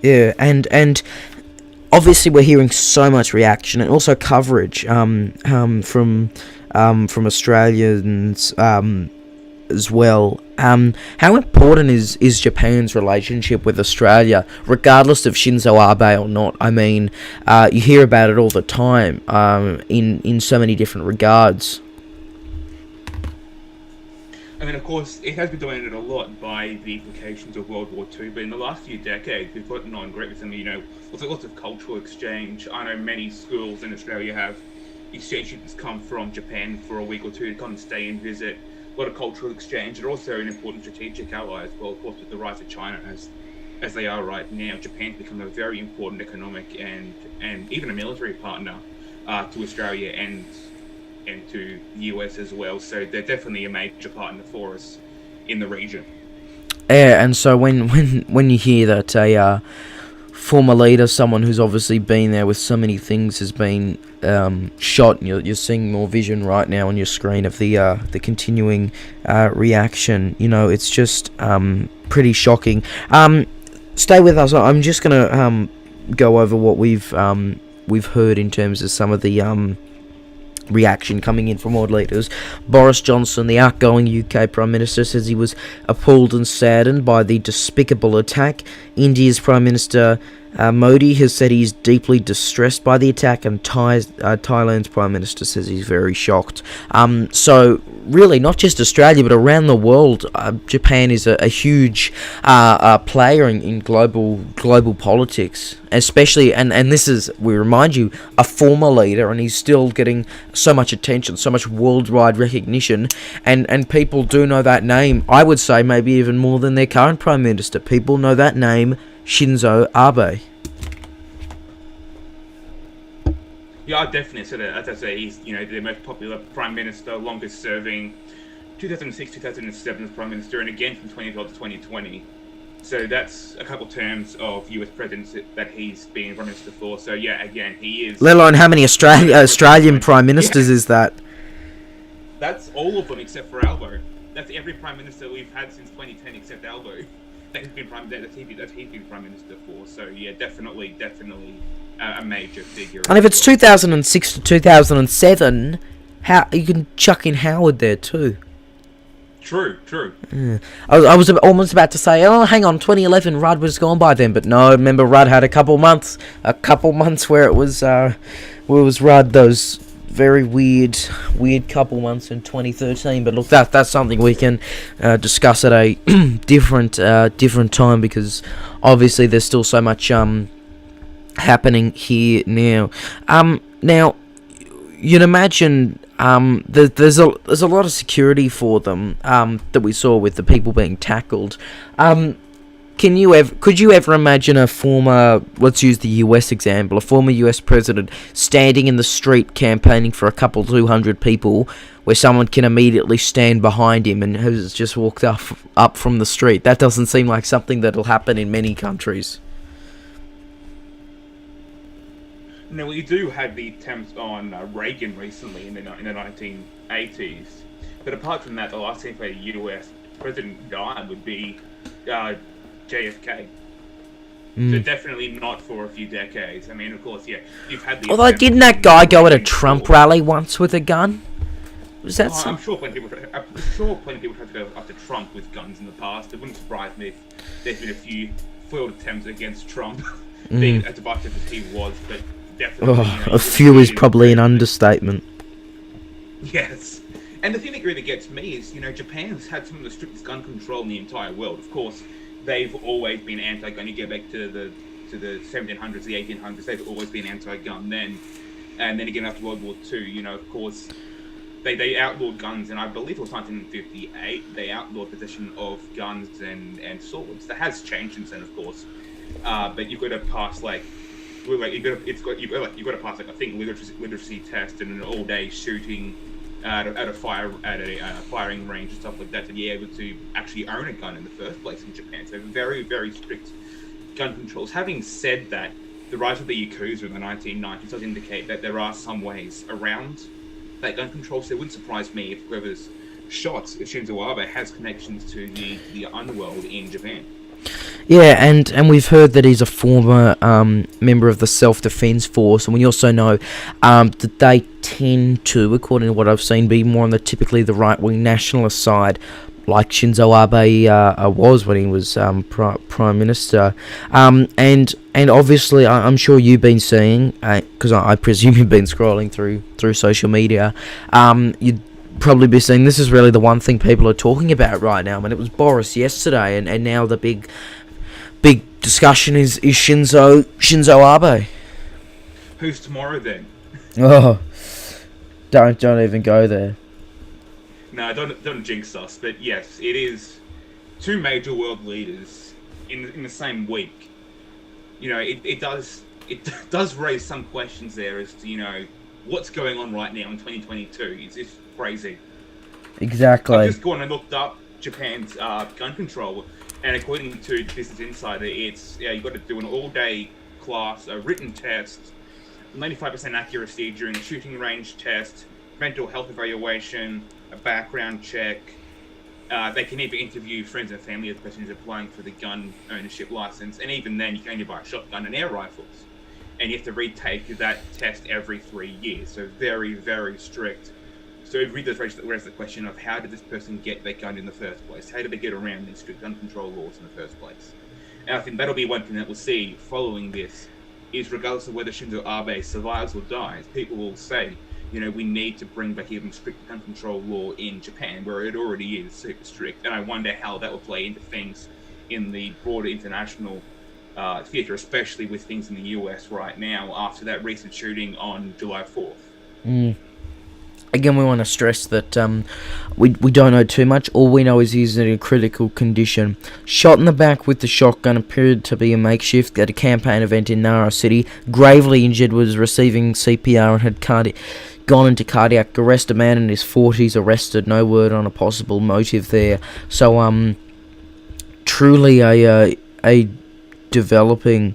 Yeah, and obviously we're hearing so much reaction and also coverage from Australians as well. How important is Japan's relationship with Australia, regardless of Shinzo Abe or not? I mean, you hear about it all the time in so many different regards. I mean, of course, it has been dominated a lot by the implications of World War II, but in the last few decades, we've gotten on great with them, you know, lots of cultural exchange. I know many schools in Australia have exchange students come from Japan for a week or two to come and stay and visit. A lot of cultural exchange. They're also an important strategic ally as well, of course, with the rise of China as they are right now. Japan's become a very important economic and even a military partner to Australia and to the US as well, so they're definitely a major partner for us in the region. Yeah, and so when you hear that a former leader, someone who's obviously been there with so many things, has been shot, and you're seeing more vision right now on your screen of the continuing reaction, you know, it's just pretty shocking. Stay with us. I'm just gonna go over what we've heard in terms of some of the reaction coming in from world leaders. Boris Johnson, the outgoing UK Prime Minister, says he was appalled and saddened by the despicable attack. India's Prime Minister Modi has said he's deeply distressed by the attack, and Thailand's Prime Minister says he's very shocked. So really, not just Australia, but around the world, Japan is a huge player in global politics, especially, and this is, we remind you, a former leader, and he's still getting so much attention, so much worldwide recognition, and people do know that name. I would say maybe even more than their current Prime Minister. People know that name, Shinzo Abe. Yeah, I definitely said it. As I say, he's, you know, the most popular Prime Minister, longest serving, 2006, 2007 as Prime Minister, and again from 2012 to 2020. So that's a couple terms of US presidents that he's been Prime Minister for. So yeah, again, he is... Let alone how many Australian Prime Ministers is that? That's all of them except for Albo. That's every Prime Minister we've had since 2010 except Albo. He's been Prime Minister for. So yeah, definitely a major figure. And if it's 2006 to 2007, how you can chuck in Howard there too. True. Yeah. I was almost about to say, oh, hang on, 2011, Rudd was gone by then, but no. Remember, Rudd had a couple months where it was Rudd, those very weird couple months in 2013. But look, that's something we can discuss at a different time, because obviously there's still so much happening here now. Now you'd imagine there's a lot of security for them that we saw with the people being tackled. Could you ever imagine a former, let's use the US example, a former US president standing in the street campaigning for a couple 200 people, where someone can immediately stand behind him and has just walked up from the street? That doesn't seem like something that'll happen in many countries. Now, we do have the attempts on Reagan recently in the 1980s, but apart from that, the last time for a US president died would be JFK. So definitely not for a few decades. I mean, of course, yeah, you've had the... Although, didn't that guy go at a Trump rally once with a gun? Was that I'm sure plenty of people tried to go after Trump with guns in the past. It wouldn't surprise me if there's been a few failed attempts against Trump being as divisive as he was, but definitely. Oh, a few is probably an understatement. Yes. And the thing that really gets me is, Japan's had some of the strictest gun control in the entire world. Of course, they've always been anti-gun. You get back to the 1700s, the 1800s, they've always been anti-gun then. And then again after World War II, of course, they outlawed guns, and I believe it was 1958, they outlawed possession of guns and swords. That has changed since then, of course. But you've got to pass, you've got to pass, I think, literacy test and an all-day shooting at a firing range and stuff like that to be able to actually own a gun in the first place in Japan. So very, very strict gun controls. Having said that, the rise of the Yakuza in the 1990s does indicate that there are some ways around that gun control. So it wouldn't surprise me if whoever's shot Shinzo Abe has connections to the underworld in Japan. Yeah, and we've heard that he's a former member of the self-defense force, and we also know that they tend to, according to what I've seen, be more on typically the right-wing nationalist side, like Shinzo Abe was when he was prime minister. And obviously, I'm sure you've been seeing, because I presume you've been scrolling through social media, you'd probably be seeing this is really the one thing people are talking about right now. I mean, it was Boris yesterday, and now the big discussion is Shinzo Abe. Who's tomorrow then? Oh, don't even go there. No, don't jinx us. But yes, it is two major world leaders in the same week. It does raise some questions there as to what's going on right now in 2022. It's crazy. Exactly. I've just gone and looked up Japan's gun control, and according to Business Insider, you've got to do an all-day class, a written test, 95% accuracy during a shooting range test, mental health evaluation, a background check. They can even interview friends and family of the person who's applying for the gun ownership license, and even then, you can only buy a shotgun and air rifles. And you have to retake that test every 3 years. So very, very strict. So it really does raise the question of how did this person get their gun in the first place? How did they get around these strict gun control laws in the first place? And I think that'll be one thing that we'll see following this, is regardless of whether Shinzo Abe survives or dies, people will say, we need to bring back even strict gun control law in Japan, where it already is super strict. And I wonder how that will play into things in the broader international theatre, especially with things in the US right now after that recent shooting on July 4th. Again, we want to stress that we don't know too much. All we know is he's in a critical condition. Shot in the back with the shotgun, appeared to be a makeshift at a campaign event in Nara City. Gravely injured, was receiving CPR and had gone into cardiac arrest. A man in his 40s arrested. No word on a possible motive there. So, truly a developing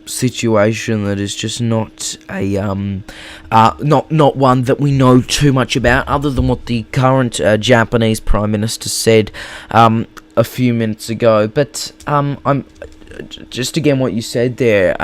situation that is just not not one that we know too much about, other than what the current Japanese Prime Minister said a few minutes ago. But I'm just again what you said there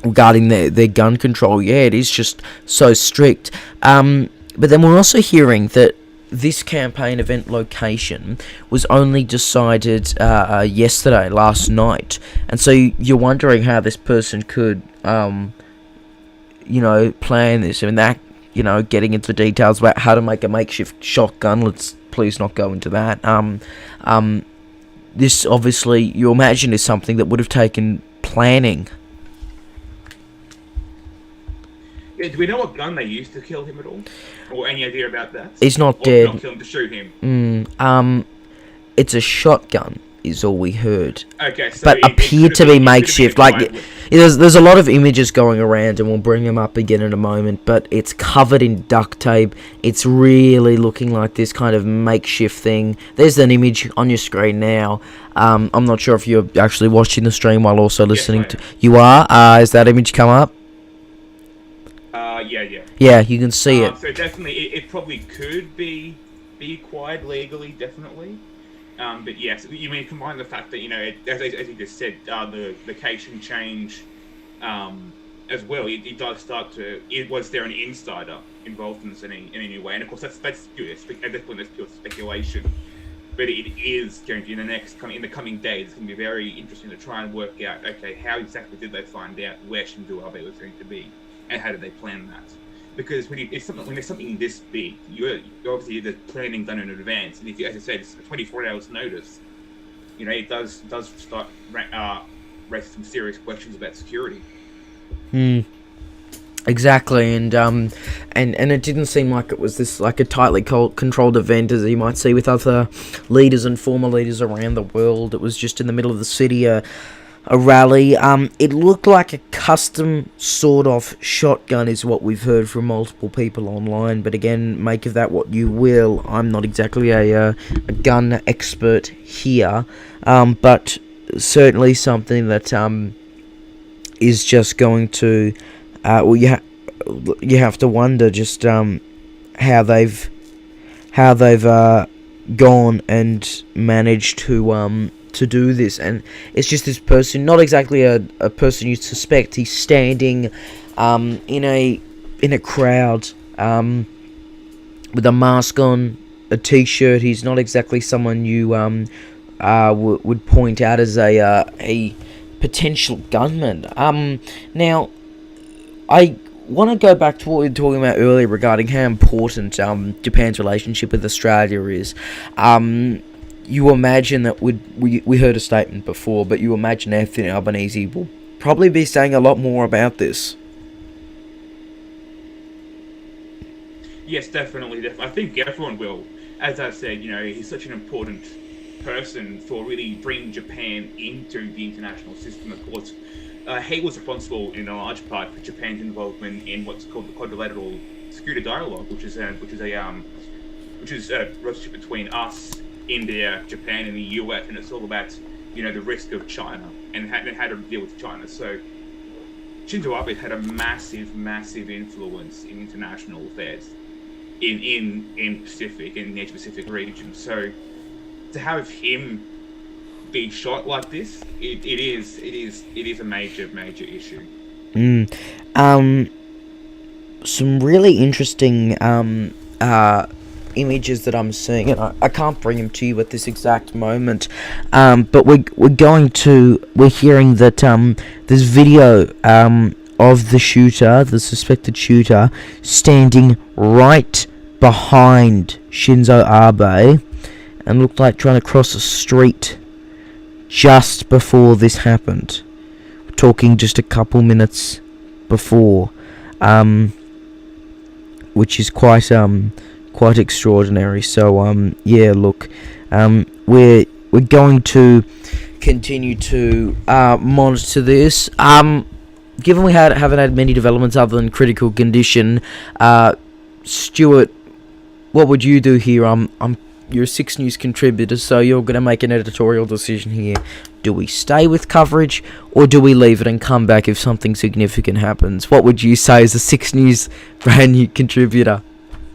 regarding their gun control. Yeah, it is just so strict. But then we're also hearing that this campaign event location was only decided yesterday, last night, and so you're wondering how this person could, plan this. I mean, that, getting into the details about how to make a makeshift shotgun. Let's please not go into that. This obviously, you imagine, is something that would have taken planning. Yeah, do we know what gun they used to kill him at all? Or any idea about that? He's not or dead. Not kill him, to shoot him? It's a shotgun, is all we heard. Okay, so but appeared to be makeshift. There's a lot of images going around, and we'll bring them up again in a moment, but it's covered in duct tape. It's really looking like this kind of makeshift thing. There's an image on your screen now. I'm not sure if you're actually watching the stream while also listening to... You are? Has that image come up? Yeah. Yeah, you can see it. So definitely, it probably could be acquired legally, definitely. But yes, you mean combine the fact that, as you just said, the location change as well. It does start to. Was there an insider involved in this in any way? And of course, that's good. At this point, that's pure speculation. But it is going to, in the coming days, it's going to be very interesting to try and work out, okay, how exactly did they find out where Shinzo Abe was going to be, and how did they plan that? Because when there's something this big, you're obviously the planning done in advance, and if you, as I said, it's 24 hours notice, it does start raising some serious questions about security. Exactly, and it didn't seem like it was this like a tightly controlled event as you might see with other leaders and former leaders around the world. It was just in the middle of the city, a rally. It looked like a custom sort-of shotgun is what we've heard from multiple people online, but again, make of that what you will. I'm not exactly a gun expert here, but certainly something that is just going to you have to wonder just how they've gone and managed to do this. And it's just this person, not exactly a person you suspect. He's standing in a crowd with a mask on, a t-shirt. He's not exactly someone you would point out as a potential gunman. Now, I want to go back to what we were talking about earlier regarding how important Japan's relationship with Australia is. You imagine that we heard a statement before, but you imagine Anthony Albanese will probably be saying a lot more about this. Yes, definitely. I think everyone will. As I said, he's such an important person for really bringing Japan into the international system. Of course, he was responsible in a large part for Japan's involvement in what's called the Quadrilateral Security Dialogue, which is a relationship between us, India, Japan, and the US, and it's all about the risk of China and how to deal with China. So Shinzo Abe had a massive influence in international affairs in Pacific, in the Asia-Pacific region. So to have him be shot like this, it is a major issue. Some really interesting images that I'm seeing, and I can't bring them to you at this exact moment, but we're hearing that there's video of the shooter, the suspected shooter, standing right behind Shinzo Abe and looked like trying to cross a street just before this happened. We're talking just a couple minutes before, which is quite extraordinary. So yeah, look, we're going to continue to monitor this. Given we haven't had many developments other than critical condition, Stuart, what would you do here? You're a 6 News contributor, so you're going to make an editorial decision here. Do we stay with coverage, or do we leave it and come back if something significant happens? What would you say as a 6 News brand new contributor?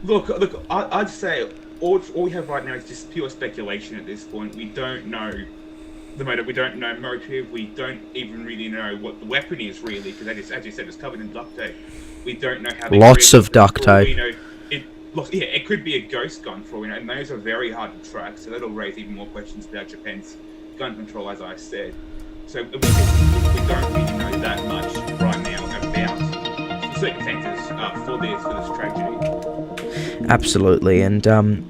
Look, I'd say all we have right now is just pure speculation at this point. We don't know the motive, we don't know motive, we don't even really know what the weapon is really, because as you said, it's covered in duct tape. We don't know how they lots of duct tape. It could be a ghost gun for all we know, and those are very hard to track, so that'll raise even more questions about Japan's gun control, as I said. So we don't really know that much right now about the circumstances for this tragedy. Absolutely, and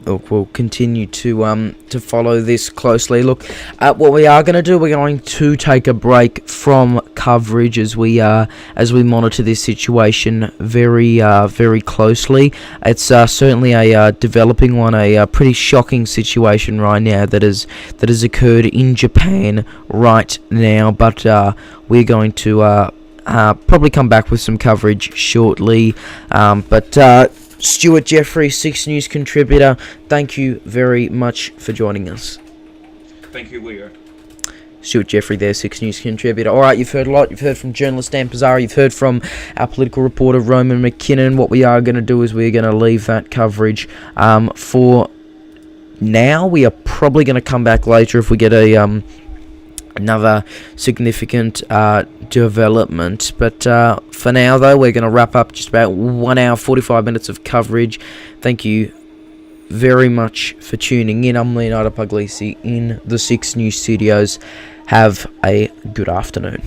look, we'll continue to follow this closely. Look, what we are going to do, we're going to take a break from coverage as we monitor this situation very closely. It's certainly a developing one, a pretty shocking situation right now that has occurred in Japan right now. But we're going to probably come back with some coverage shortly. But Stuart Jeffrey, 6 News contributor, thank you very much for joining us. Thank you, Leo. Stuart Jeffrey there, 6 News contributor. Alright, you've heard a lot. You've heard from journalist Dan Pizzara. You've heard from our political reporter Roman McKinnon. What we are going to do is we're going to leave that coverage for now. We are probably going to come back later if we get another significant development, but for now though, we're going to wrap up just about 1 hour 45 minutes of coverage. Thank you very much for tuning in. I'm Leonardo Puglisi in the 6 News Studios. Have a good afternoon.